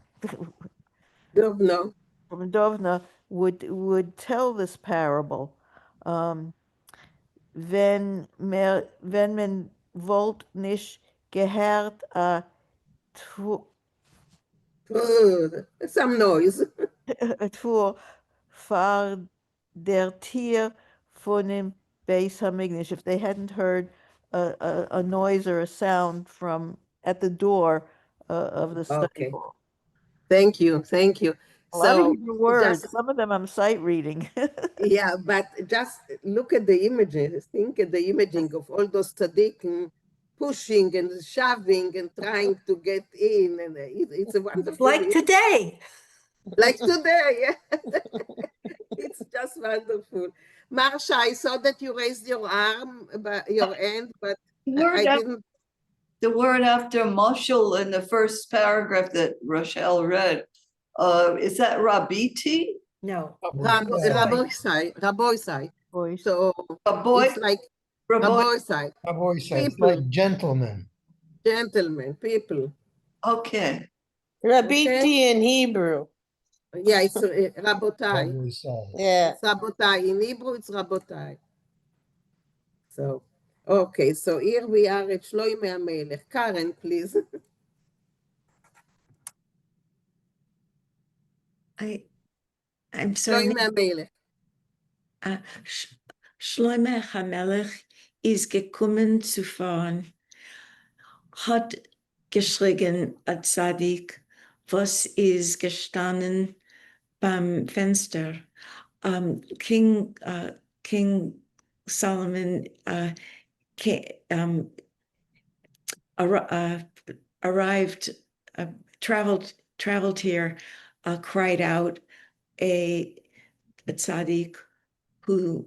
Duvner. from Dovna would tell this parable. Wenn man wollt nicht gehört Some noise. Tour far der Tier von dem Beis Hamikdash. If they hadn't heard a noise or a sound from at the door of the study Okay. hall. Thank you. Thank you. A lot of So Hebrew words. just, Some of them I'm sight reading. yeah, but just look at the images. Think at the imaging of all those tzaddikim pushing and shoving and trying to get in. And it's a wonderful. Like today. Like today, yeah. It's just wonderful. Marsha, I saw that you raised your arm, your hand, but I didn't. The word after Moshel in the first paragraph that Rochelle read, is that Rabiti? No. Raboisai. So it's like Raboisai. Raboisai. It's like gentlemen. Gentlemen, people. Okay. Rabiti in Hebrew. Yeah, it's Rabotai. Yeah. It's Rabotai. In Hebrew, it's Rabotai. So, okay, so here we are at Shloime HaMelech. Karen, please. I'm sorry. Shloime HaMelech. Shloime HaMelech ist gekommen zu fahren, hat geschrien, a Tzadik, was ist gestanden beim Fenster. King Solomon arrived, traveled here, cried out, a tzaddik who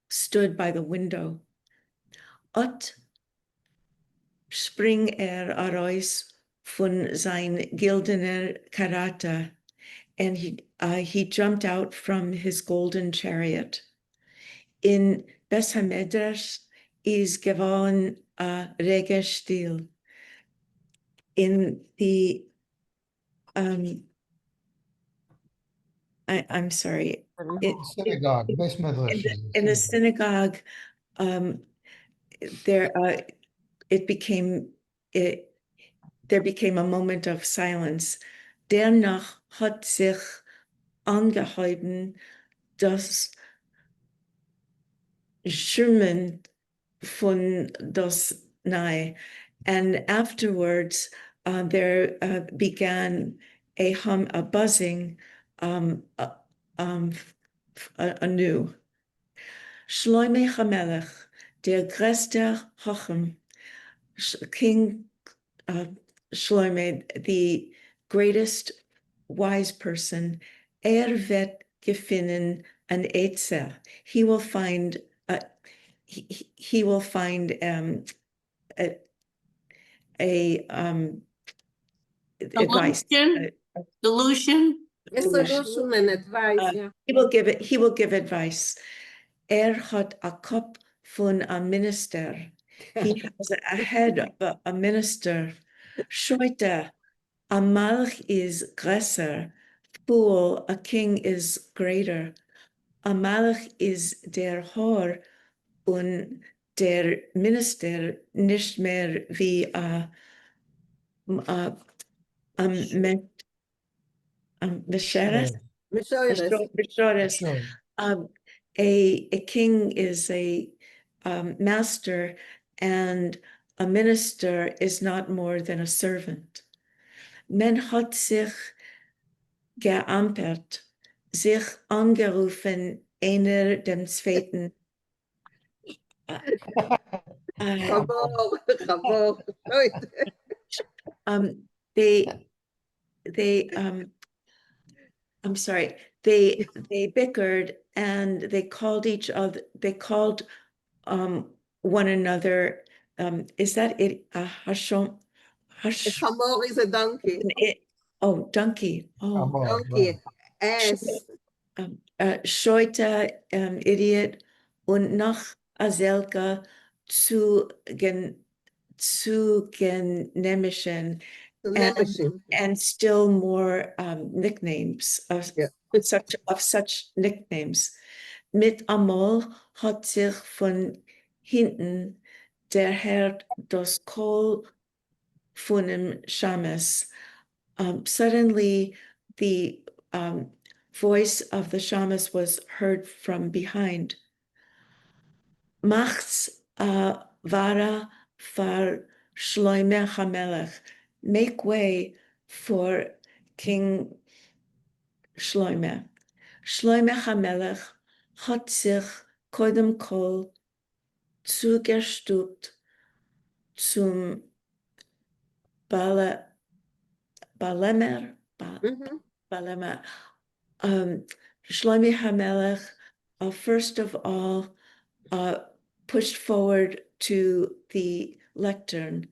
stood by the window. Ot spring arois von sein gildener karata, and he jumped out from his golden chariot. In Bes HaMedrash is gewon a rege stil. In the I'm sorry. Synagogue, Beis Medrash. In the synagogue, there became a moment of silence. Danach hat sich angehoben das Schirmen von das Nahe, and afterwards there began a buzzing anew. Shloime HaMelech, der größte Chacham, King Shloime, the greatest wise person, wird gefunden an Etzer. He will find advice. Solution? A solution and advice, yeah. He will give advice. Hat a Kopf von a minister. He has a head of a minister. Shoita, a malach is größer. Fool, a king is greater. A malach is der Hor und der Minister nicht mehr wie a Mesheres. A king is a master, and a minister is not more than a servant. Men hat sich geampert, sich angerufen, einer dem Zweiten. They I'm sorry, they bickered and they called each other, they called one another, is that it, Hashom? A chamor is a donkey. Donkey. Donkey. S. Scheute, idiot, und noch Azelka zu genehmischen, and still more nicknames of such nicknames. Mit Amol hat sich von hinten der Herr das Kohl von dem Shamas. Suddenly, the voice of the Shamas was heard from behind. Macht's vara far Shloime HaMelech. Make way for King Shloime. Shloime HaMelech hat sich kodem kol zugestupt zum Balemer. Shloime HaMelech, first of all, pushed forward to the lectern.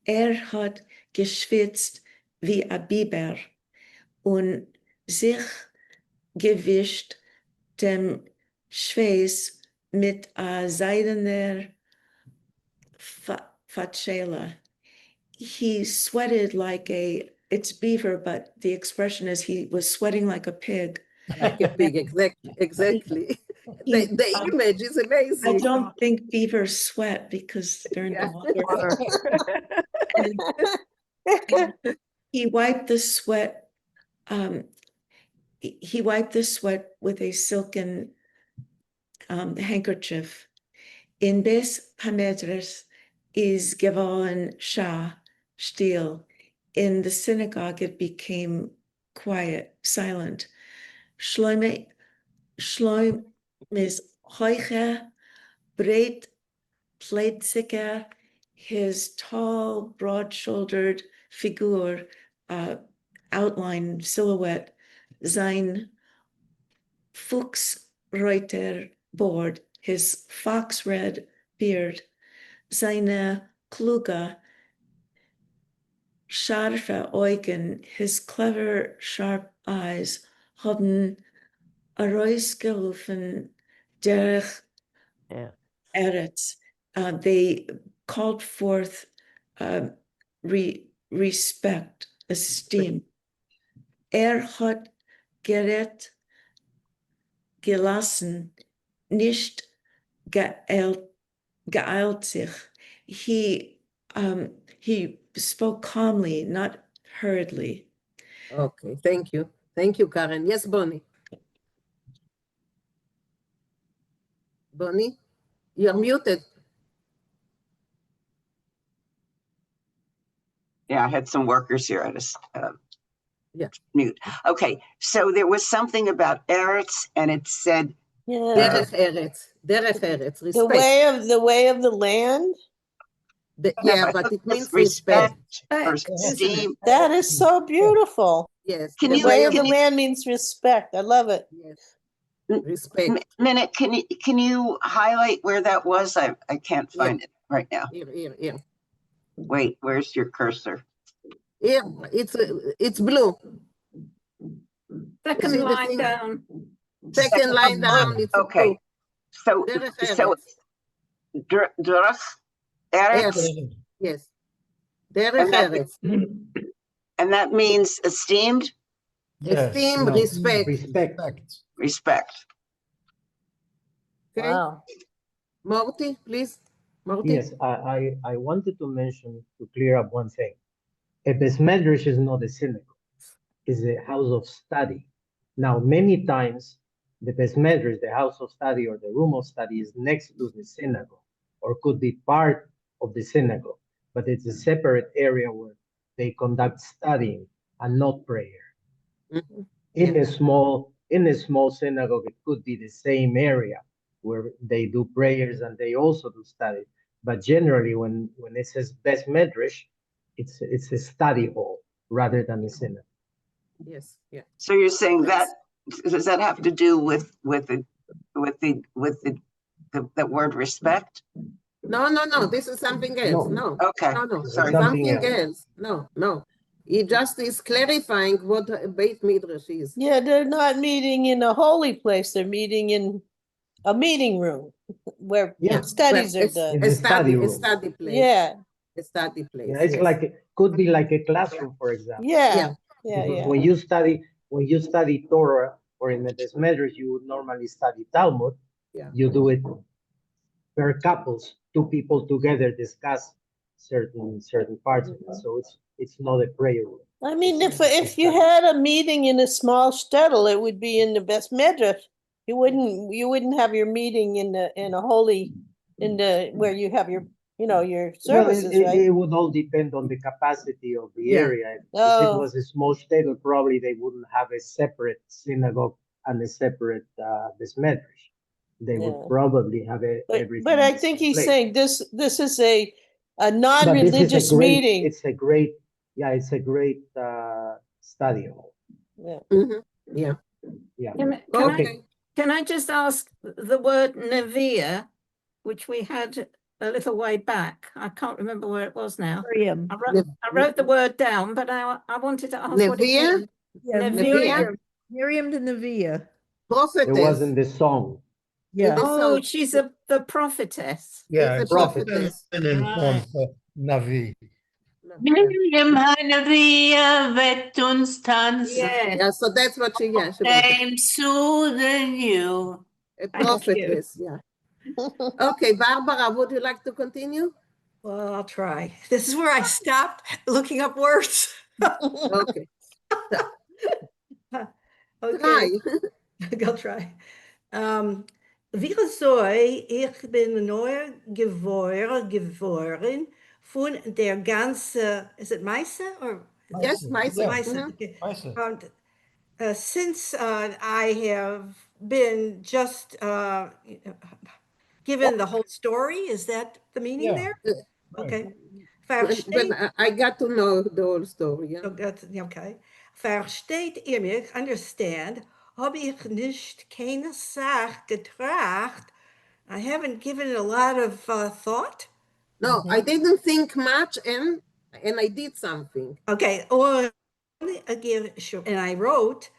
Hat geschwitzt wie a Biber und sich gewischt dem Schweiß mit a seidener Fatschela. He sweated like it's beaver, but the expression is he was sweating like a pig. Like a pig, exactly. The image is amazing. I don't think beavers sweat because they're in the water. And he wiped the sweat. He wiped the sweat with a silken handkerchief. In Bes Hamedres is geworden Shah, still. In the synagogue, it became quiet, silent. Shloime is hoiche, breit, pleitziger, his tall, broad-shouldered figure, outline, silhouette, sein Fuchsreuter board, his fox red beard, seine kluge, scharfe Augen, his clever, sharp eyes, haben herausgerufen derech Eretz. They called forth respect, esteem. Hat gerät gelassen, nicht geeilt sich. He spoke calmly, not hurriedly. Okay, thank you. Thank you, Karen. Yes, Bonnie. Bonnie, you're muted. Yeah, I had some workers here. I just mute. Okay, so there was something about Eretz, and it said Derech Eretz. Derech Eretz. Respect. The way of the land. But it means respect. Or esteem. That is so beautiful. Yes. The way of the land means respect. I love it. Yes. Respect. Minute, can you highlight where that was? I can't find it right now. Here. Wait, where's your cursor? Here, it's blue. Second line down. Second line down. It's okay. Blue. So Derech Eretz. Yes. Derech Eretz. And that means esteemed? Esteem, no, respect. Respect. Okay. Wow. Morty, please. Morty. Yes, I wanted to mention, to clear up one thing. A Beis Medrash is not a synagogue, it's a house of study. Now, many times, the Beis Medrash, the house of study or the room of study, is next to the synagogue, or could be part of the synagogue, but it's a separate area where they conduct studying and not prayer. Mm-hmm. In a small synagogue, it could be the same area where they do prayers and they also do study. But generally, when it says Beis Medrash, it's a study hall rather than a synagogue. Yes, yeah. So you're saying that, does that have to do with the word respect? No, this is something else. No. Okay. No. Sorry. Something else. No. He just is clarifying what a Beit Midrash is. Yeah, they're not meeting in a holy place. They're meeting in a meeting room where studies are done. A study place. Yeah. A study place. Yeah, it's like, could be like a classroom, for example. Yeah. Because when you study Torah, or in the Beis Medrash, you would normally study Talmud. Yeah. You do it per couples, two people together discuss certain parts of it. So it's not a prayer room. I mean, if you had a meeting in a small shtetl, it would be in the Beis Medrash. You wouldn't have your meeting in a holy, where you have your your services, well, right? it would all depend on the capacity of the area. If it was a small shtetl, probably they wouldn't have a separate synagogue and a separate Beis Medrash. They would probably have everything. But I think he's saying this is a non-religious meeting. It's a great study hall. Yeah. Mm-hmm. Yeah. Can I just ask the word Neviah, which we had a little way back? I can't remember where it was now. Miriam. I wrote the word down, but I wanted to ask what it Neviah? means. Yeah, Neviah. Miriam the Neviah. Prophetess. It was in the song. Yeah. Oh, she's the prophetess. Yeah, It's a prophetess. feminine form for Navi. Miriam Hanavia vet uns tanzen. Yeah, so that's what she Same soothen you. A prophetess, yeah. Okay, Barbara, would you like to continue? Well, I'll try. This is where I stopped looking up words. Okay. Okay. I'll try. Wie soll ich bin neu geworden von der ganze, is it Meise or? Yes, Meise. Meise. Okay. Since I have been just given the whole story, is that the meaning there? Okay. But I got to know the whole story. Yeah. Okay. Versteht ihr mich? Understand? Habe ich nicht keine Sache getracht? I haven't given it a lot of thought. No, I didn't think much, and I did something. Okay. And I wrote,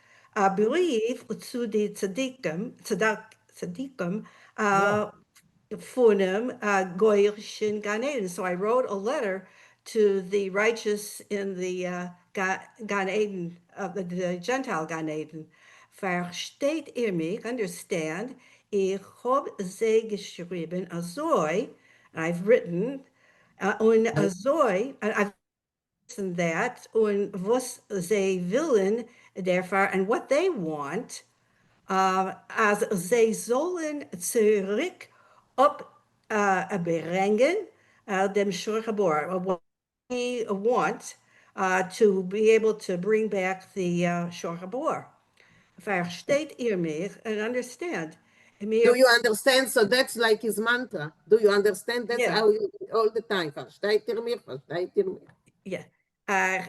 believe zu die Tzaddikim, Funim Goyishin Gan Eden. So I wrote a letter to the righteous in the Gan Eden, the Gentile Gan Eden. Versteht ihr mich? Understand? Ich hab sie geschrieben, azoi. I've written, und azoi, I've written that, und was sie willen, therefore, and what they want, as zij zullen zurück brengen dem Shorhabor. What we want to be able to bring back the Shorhabor. Versteht ihr mich? And understand. Do you understand? So that's like his mantra. Do you understand? That's how you all the time. Versteht ihr mich? Versteht ihr mich? Yeah.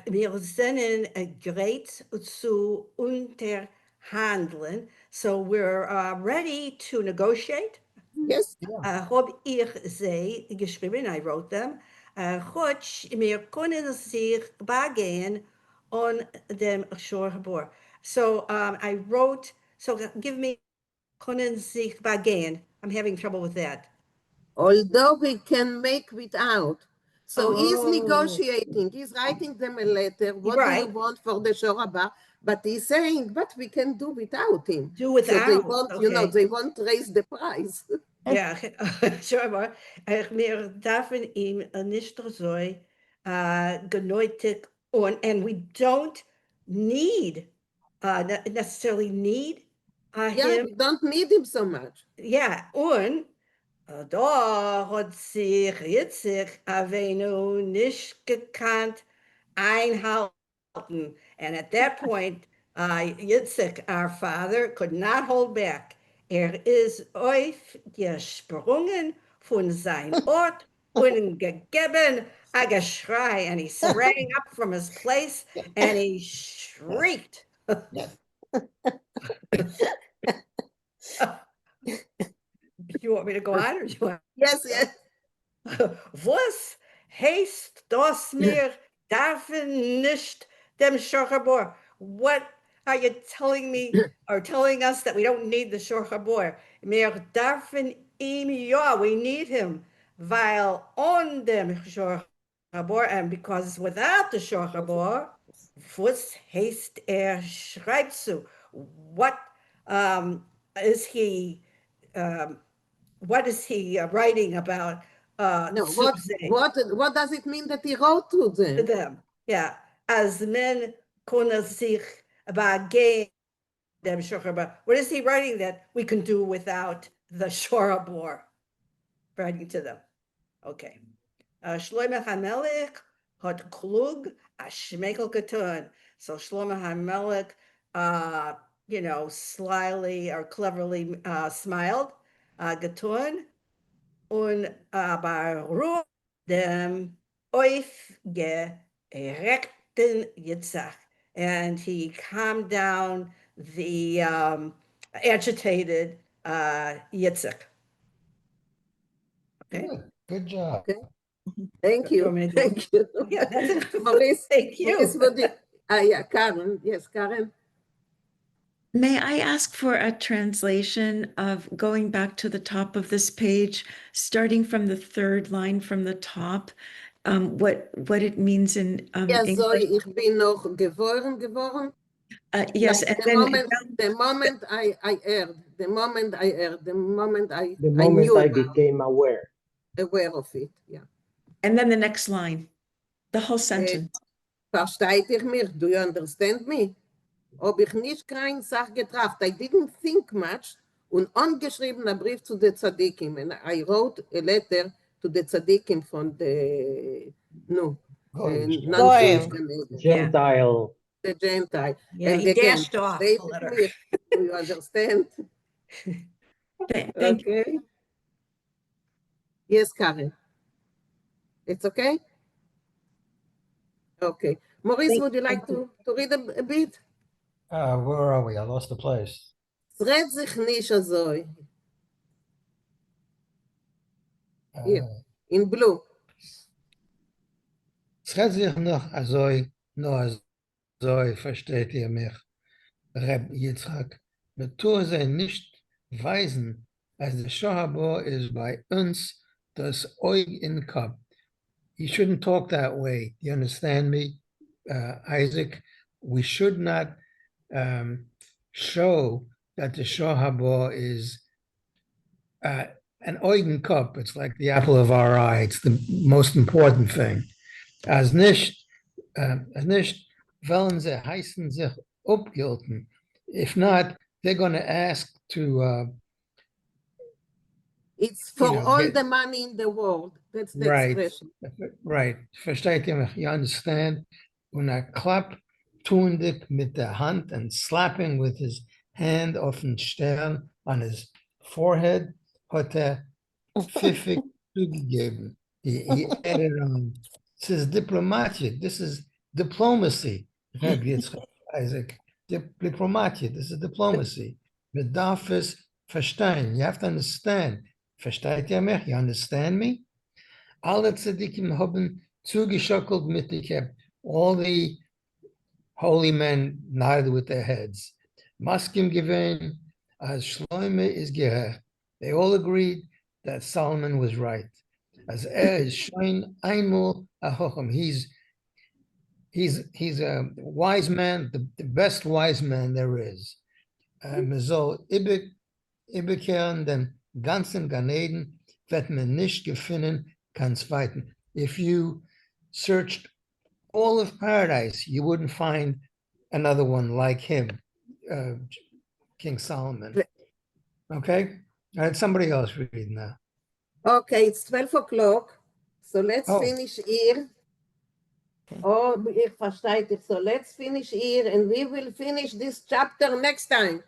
Wir sind great zu unterhandeln. So we're ready to negotiate. Yes. Hab ich sie geschrieben, I wrote them. Wir können sich begehen on dem Shorhabor. So I wrote, so give me können sich begehen. I'm having trouble with that. Although we can make without. So he's negotiating, he's writing them a letter, what do you want for the Shor Haba? But he's saying, but we can do without him. Do without, so they want, you know, they want to raise the price. Ja, schau mal, wir dürfen ihm nicht so genötigt and we don't need, necessarily need Yeah, him. we don't need him so much. Ja, und da hat sich Yitzchak Avinu nicht gekannt einhalten. And at that point, Yitzchak, our father, could not hold back. Ist aufgesprungen von sein Ort und gegeben a Geschrei. And he sprang up from his place and he shrieked. You want me to go on or do you want? Yes, yes. Was heißt das mir dürfen nicht dem Shor Habor? What are you telling me or telling us that we don't need the Shor Habor? Mir dürfen ihm, ja, we need him, weil on dem Shor Habor, and because without the Shor Habor, was heißt schreibt zu? What is he what is he writing about? No, what does it mean that he wrote to them? To them, yeah. As men können sich begehen dem Shor Haba. What is he writing that we can do without the Shor Habor? Writing to them. Okay. Shlomo HaMelech hat klug a Schmekel getan. So Shlomo HaMelech, you know, slyly or cleverly smiled, getan. Und Baruch dem aufgeregten Yitzhak. And he calmed down the agitated Yitzhak. Okay. Good job. Okay. Thank you. Thank you. Yeah, that's enough. Maurice, Thank you. Maurice, yeah, Karen. Yes, Karen. May I ask for a translation of going back to the top of this page, starting from the third line from the top, what it means in Ja, so English? ich bin noch geworden. Yes, like and the moment I heard, the moment I heard, the moment I moment knew I became aware of it, yeah. And then the next line, the whole sentence. Versteht ihr mich? Do you understand me? Ob ich nicht kein Sach getracht. I didn't think much. Und angeschriebener Brief zu den Tzadikim. And I wrote a letter to the Tzadikim von the non-Jewish Gentile. The Gentile. Yeah, and he again, dashed off they the letter. me, do you understand? Thank you. Okay. Yes, Karen. It's okay? Okay. Maurice, would you like to read a bit? Where are we? I lost the place. Red sich nicht so. Here, in blue. Schreibt sich noch nur so, versteht ihr mich, Reb Yitzchak. Wir tun sie nicht weisen, als der Shor Haba ist bei uns das Oig in Kopf. You shouldn't talk that way. You understand me, Isaac? We should not show that the Shor Haba is an Eugen cup. It's like the apple of our eye. It's the most important thing. As nicht wollen sie heißen sich abgelten. If not, they're going to ask to. It's for all the money in the world. That's the expression. Right. Versteht ihr mich? You understand? Und klappt tundig mit der Hand and slapping with his hand auf den Stern on his forehead, hat pfiffig zugegeben. He added on. This is diplomatic. This is diplomacy. Reb Yitzchak Isaac. Diplomatic. This is diplomacy. Man darf es verstehen. You have to understand. Versteht ihr mich? You understand me? Alle Tzadikim haben zugeschockelt mit der Kep. All the holy men nodded with their heads. Maskim gewähnt, as Shlomo is gerecht. They all agreed that Solomon was right. As is Shoin Einmal Ahocham. He's a wise man, the best wise man there is. So Ibekern den ganzen Ganeden wird man nicht gefunden kann zweiten. If you searched all of paradise, you wouldn't find another one like him, King Solomon. Okay? I had somebody else read now. Okay, it's 12 o'clock. So let's Oh. finish here. Oh, ich verstehe it. So let's finish here and we will finish this chapter next time.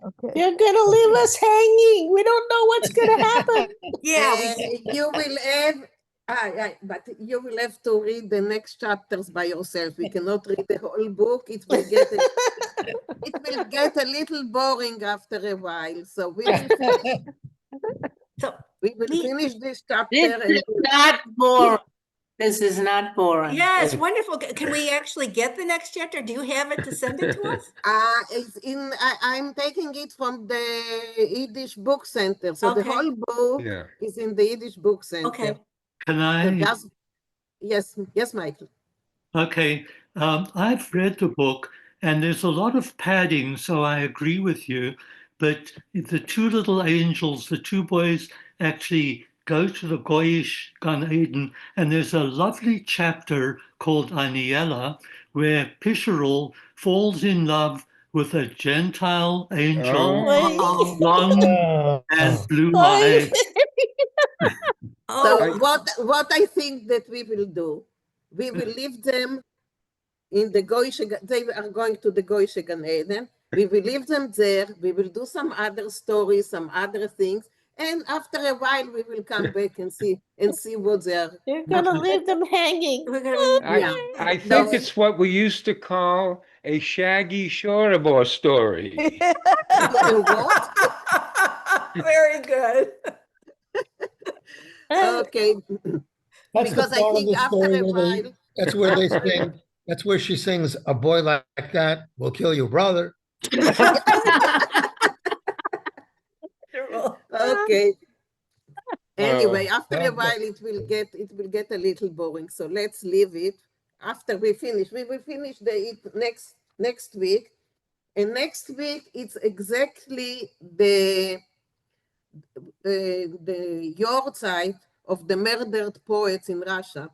Okay. You're gonna leave us hanging. We don't know what's gonna happen. You will have, but you will have to read the next chapters by yourself. We cannot read the whole book. It will get a little boring after a while. So we will finish. We will finish this chapter. This is not boring. This is not boring. Yeah, it's wonderful. Can we actually get the next chapter? Do you have it to send it to us? I'm taking it from the Yiddish Book Center. So the Okay. whole book is in the Yiddish Book Center. Okay. Can I? Yes, Michael. Okay, I've read the book and there's a lot of padding, so I agree with you. But the two little angels, the two boys, actually go to the Goyish Gan Eden, and there's a lovely chapter called Aniela where Pisharol falls in love with a Gentile angel, long and blue eyes. So what I think that we will do, we will leave them in the Goyish, they are going to the Goyish Gan Eden. We will leave them there. We will do some other stories, some other things. And after a while, we will come back and see what they are. You're gonna leave them hanging. I think it's what we used to call a Shaggy Shorabor story. What? Very good. Okay. That's Because the I part think of the after story a where while. that's where they sing. That's where she sings, "A boy like that will kill your brother." Okay. Anyway, after a okay. while, it will get a little boring. So let's leave it. After we finish, we will finish it next week. And next week, it's exactly the Yortzeit of the murdered poets in Russia.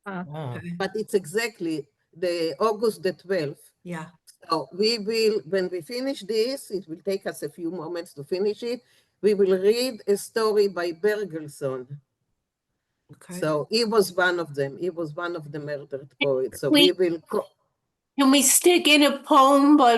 But it's exactly the August the 12th. Yeah. So we will, when we finish this, it will take us a few moments to finish it. We will read a story by Bergelsson. Okay. So he was one of them. He was one of the murdered poets. So We- we will. Can we stick in a poem by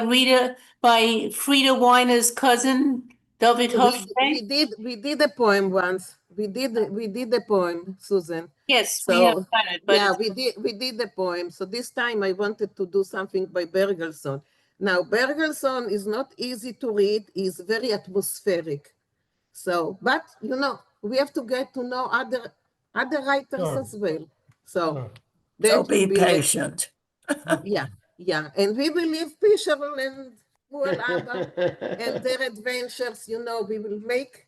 Frida Weiner's cousin, David Hoffman? We did a poem once. We did a poem, Susan. Yes, So we have done it, but yeah, we did the poem. So this time I wanted to do something by Bergelsson. Now Bergelsson is not easy to read. He's very atmospheric. So, but you know, we have to get to know other writers as well. So that be will be patient. Yeah, and we will leave Pischerl and Bull Abba and their adventures. You know, we will make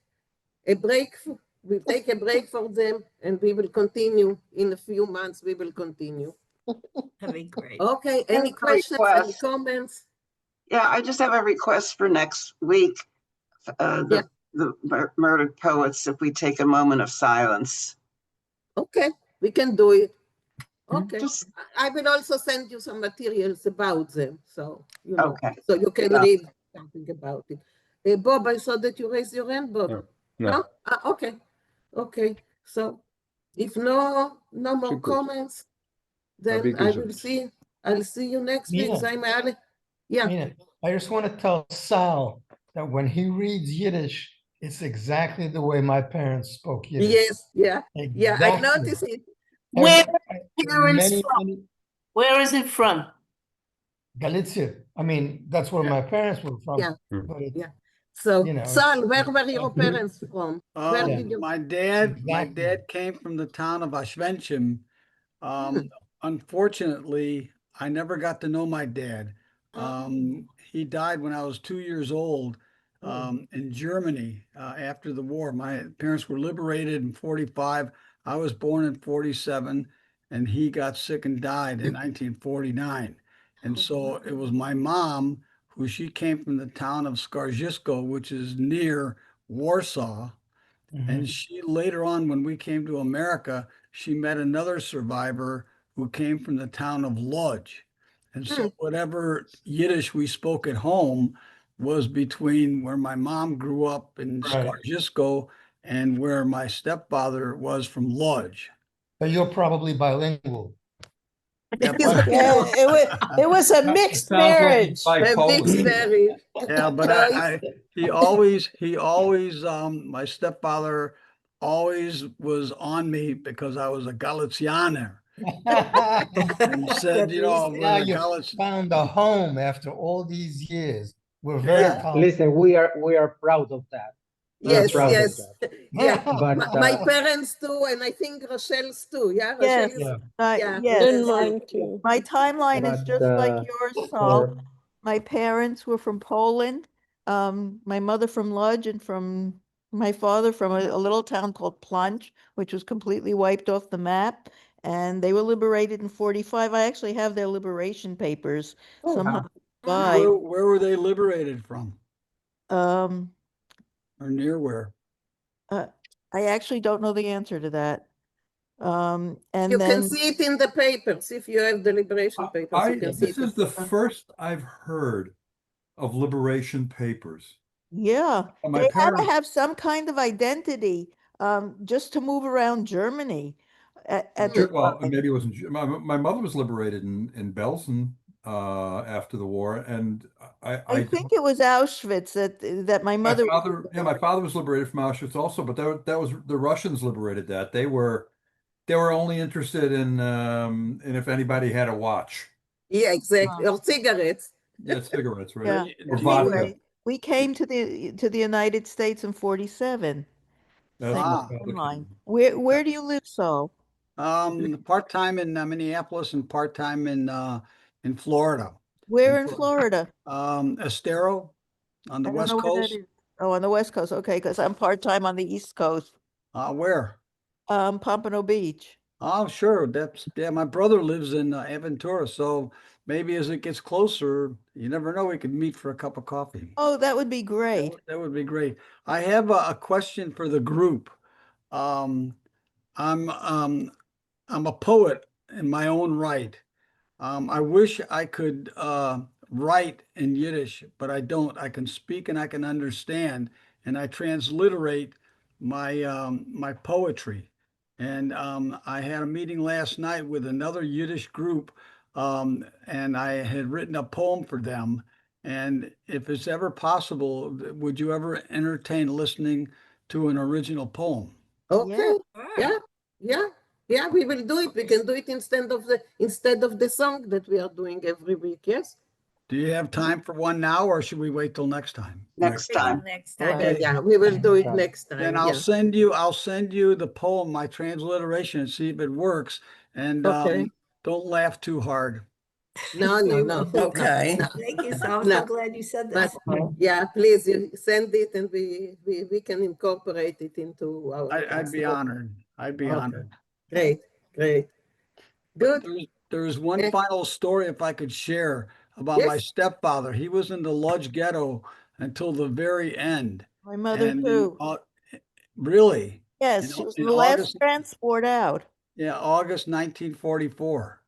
a break. We'll take a break for them, and we will continue in a few months. We will continue. That'd be great. Okay. I have Any a questions? request. Any comments? Yeah, I just have a request for next week. The murdered poets, if we take a moment of silence. Okay, we can do it. Okay. I will also send you some materials about them, so you know, so you can read something about it. Bob, I saw that you raised your hand, Bob. No. Okay. Okay. So if no more comments, then I'll see you next week. Yeah. Mina, I just want to tell Sal that when he reads Yiddish, it's exactly the way my parents spoke Yiddish. Yes. Yeah. I noticed it. Where is it from? Galicia. I mean, that's where my parents were from. Yeah. But Yeah. So, you know, Sal, where were your parents from? Where did you? My dad came from the town of Ashvenchim. Unfortunately, I never got to know my dad. He died when I was 2 years old in Germany after the war. My parents were liberated in 45. I was born in 47 and he got sick and died in 1949. And so it was my mom, who she came from the town of Skarżysko, which is near Warsaw. And she later on, when we came to America, she met another survivor who came from the town of Lodz. And so whatever Yiddish we spoke at home was between where my mom grew up in Right. Skarżysko and where my stepfather was from Lodz. But you're probably bilingual. Yeah, It was a mixed marriage. A mixed marriage. Yeah, but he always, my stepfather always was on me because I was a Galicianer. And said, you know, Now we're you Galic. found a home after all these years. We're very proud. Listen, we are proud of that. We're Yes, proud of yes. that. Yeah. But My parents too, and I think Rochelle's too. Yeah, Yes, Rochelle's. yes. And mine too. My timeline is but, just like yours, Saul. My parents were from Poland. My mother from Lodz, and from my father from a little town called Planch, which was completely wiped off the map. And they were liberated in 45. I actually have their liberation papers. Somehow survived. Where were they liberated from? Um, Or near where? I actually don't know the answer to that. And You then can see it in the papers if you have the liberation papers. You can see This it. is the first I've heard of liberation papers. yeah, My they had to parents- have some kind of identity just to move around Germany at the Well, time. maybe it wasn't. My mother was liberated in Belsen after the war, and I think it was Auschwitz that my mother. my father was liberated from Auschwitz also, but that was the Russians liberated that. They were only interested in if anybody had a watch. Yeah, exactly. Or cigarettes. Yeah, cigarettes, right? Yeah. Or vodka. Anyway, we came to the United States in 47. That's Same my father timeline. came. Where do you live, Saul? Part-time in Minneapolis and part-time in Florida. Where in Florida? Estero on the I don't West know where that Coast. is. Oh, on the West Coast. Okay, because I'm part-time on the East Coast. Where? Pompano Beach. Oh, sure. My brother lives in Aventura, so maybe as it gets closer, you never know, we could meet for a cup of coffee. Oh, that would be great. That would be great. I have a question for the group. Um, I'm a poet in my own right. I wish I could write in Yiddish, but I don't. I can speak and I can understand, and I transliterate my poetry. And I had a meeting last night with another Yiddish group, and I had written a poem for them. And if it's ever possible, would you ever entertain listening to an original poem? Okay. Yeah. We will do it. We can do it instead of the song that we are doing every week. Yes. Do you have time for one now, or should we wait till next time? Next time. Next time. Okay. Yeah, we will do it next time. Then I'll send you the poem, my transliteration, and see if it works. And Okay. don't laugh too hard. No. Okay. No. Thank you, Saul. I'm No. so glad you said But that. yeah, please you send it and we can incorporate it into our. I'd be honored. I'd be honored. Great. Good. There's one final story, if I could share, about my stepfather. He was in the Lodz ghetto until the very end. My mother And too. really? Yes, she was the last transport out. Yeah, August 1944.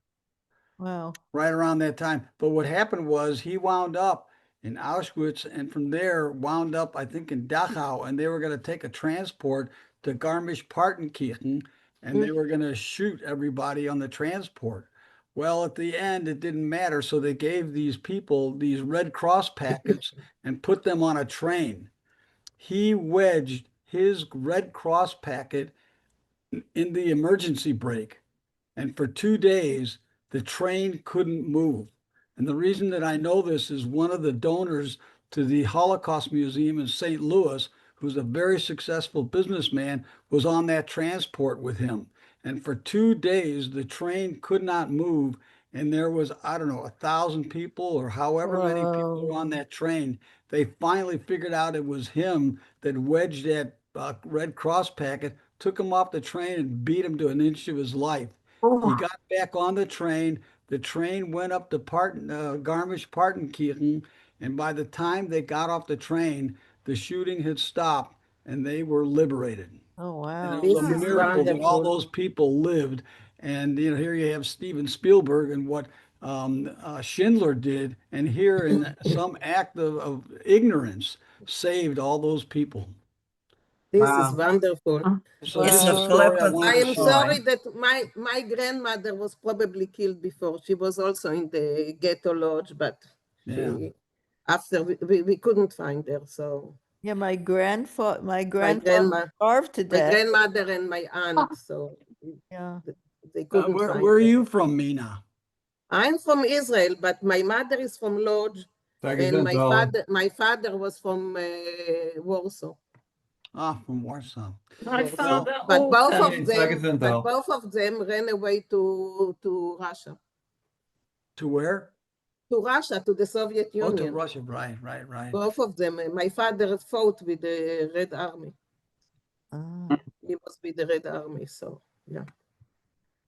Wow. Right around that time. But what happened was he wound up in Auschwitz, and from there wound up, I think, in Dachau, and they were going to take a transport to Garmisch-Partenkirchen, and they were going to shoot everybody on the transport. Well, at the end, it didn't matter, so they gave these people these Red Cross packets and put them on a train. He wedged his Red Cross packet in the emergency brake, and for 2 days, the train couldn't move. And the reason that I know this is one of the donors to the Holocaust Museum in St. Louis, who's a very successful businessman, was on that transport with him. And for 2 days, the train could not move. And there was, I don't know, 1,000 people or however many people were on that train. They finally figured out it was him that wedged that Red Cross packet took him off the train and beat him to an inch of his life. He got back on the train. The train went up to Garmisch-Partenkirchen, and by the time they got off the train, the shooting had stopped and they were liberated. Oh, And wow. it was a This is miracle that all wonderful. those people lived. And here you have Steven Spielberg and what Schindler did, and here in some act of ignorance saved all those people. This is wonderful. So It's just a a flip story I of wanted I to am share. sorry that my grandmother was probably killed before. She was also in the ghetto lodge, but after we couldn't find her. So Yeah, my grandfather my grandma, starved to my death. grandmother and my aunt. So Yeah. they couldn't find Where are her. you from, Mina? I'm from Israel, but my mother is from Lodz, and my father was from Warsaw. Ah, from Warsaw. My father But both also. of them ran away to Russia. To where? To Russia, to the Soviet Oh, Union. to Russia, right. Both of them. My father fought with the Red Army. He was with the Red Army, so yeah.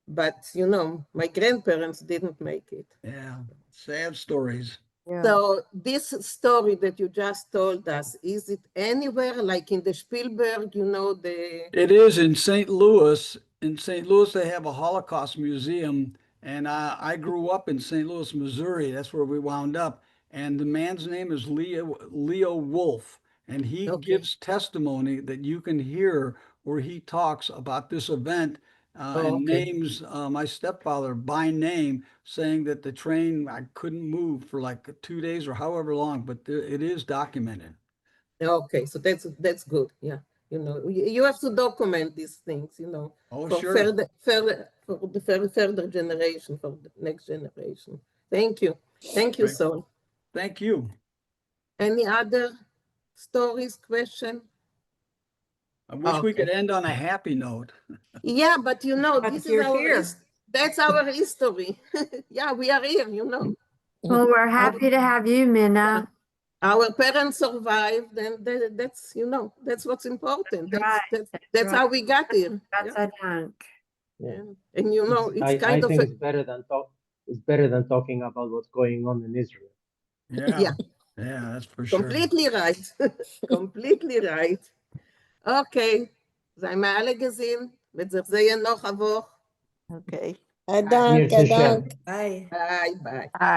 But my grandparents didn't make it. Yeah, sad stories. So this story that you just told us, is it anywhere like in the Spielberg, It is in St. Louis. In St. Louis, they have a Holocaust museum, and I grew up in St. Louis, Missouri. That's where we wound up. And the man's name is Leo Wolf, and he gives testimony that you can hear where he talks about this event and names my stepfather by name, saying that the train I couldn't move for like 2 days or however long, but it is documented. Okay, so that's good. Yeah, you have to document these things, Oh, for sure. for the further generation, for the next generation. Thank you, Right. Sol. Thank you. Any other stories, question? I wish we could end on a happy note. Yeah, but this is you're our here. that's our history. Yeah, we are here. Well, we're happy to have you, Minna. Our parents survived, and that's what's important. That's how we got here. That's a Dank. Yeah. And it's I kind of think it's better than talking about what's going on in Israel. Yeah, that's for sure. Completely right. Completely right. Okay. sei mal alle gesehen, wird sich sehen noch eine Woche. Okay. Danke, danke. Bye. Bye, bye.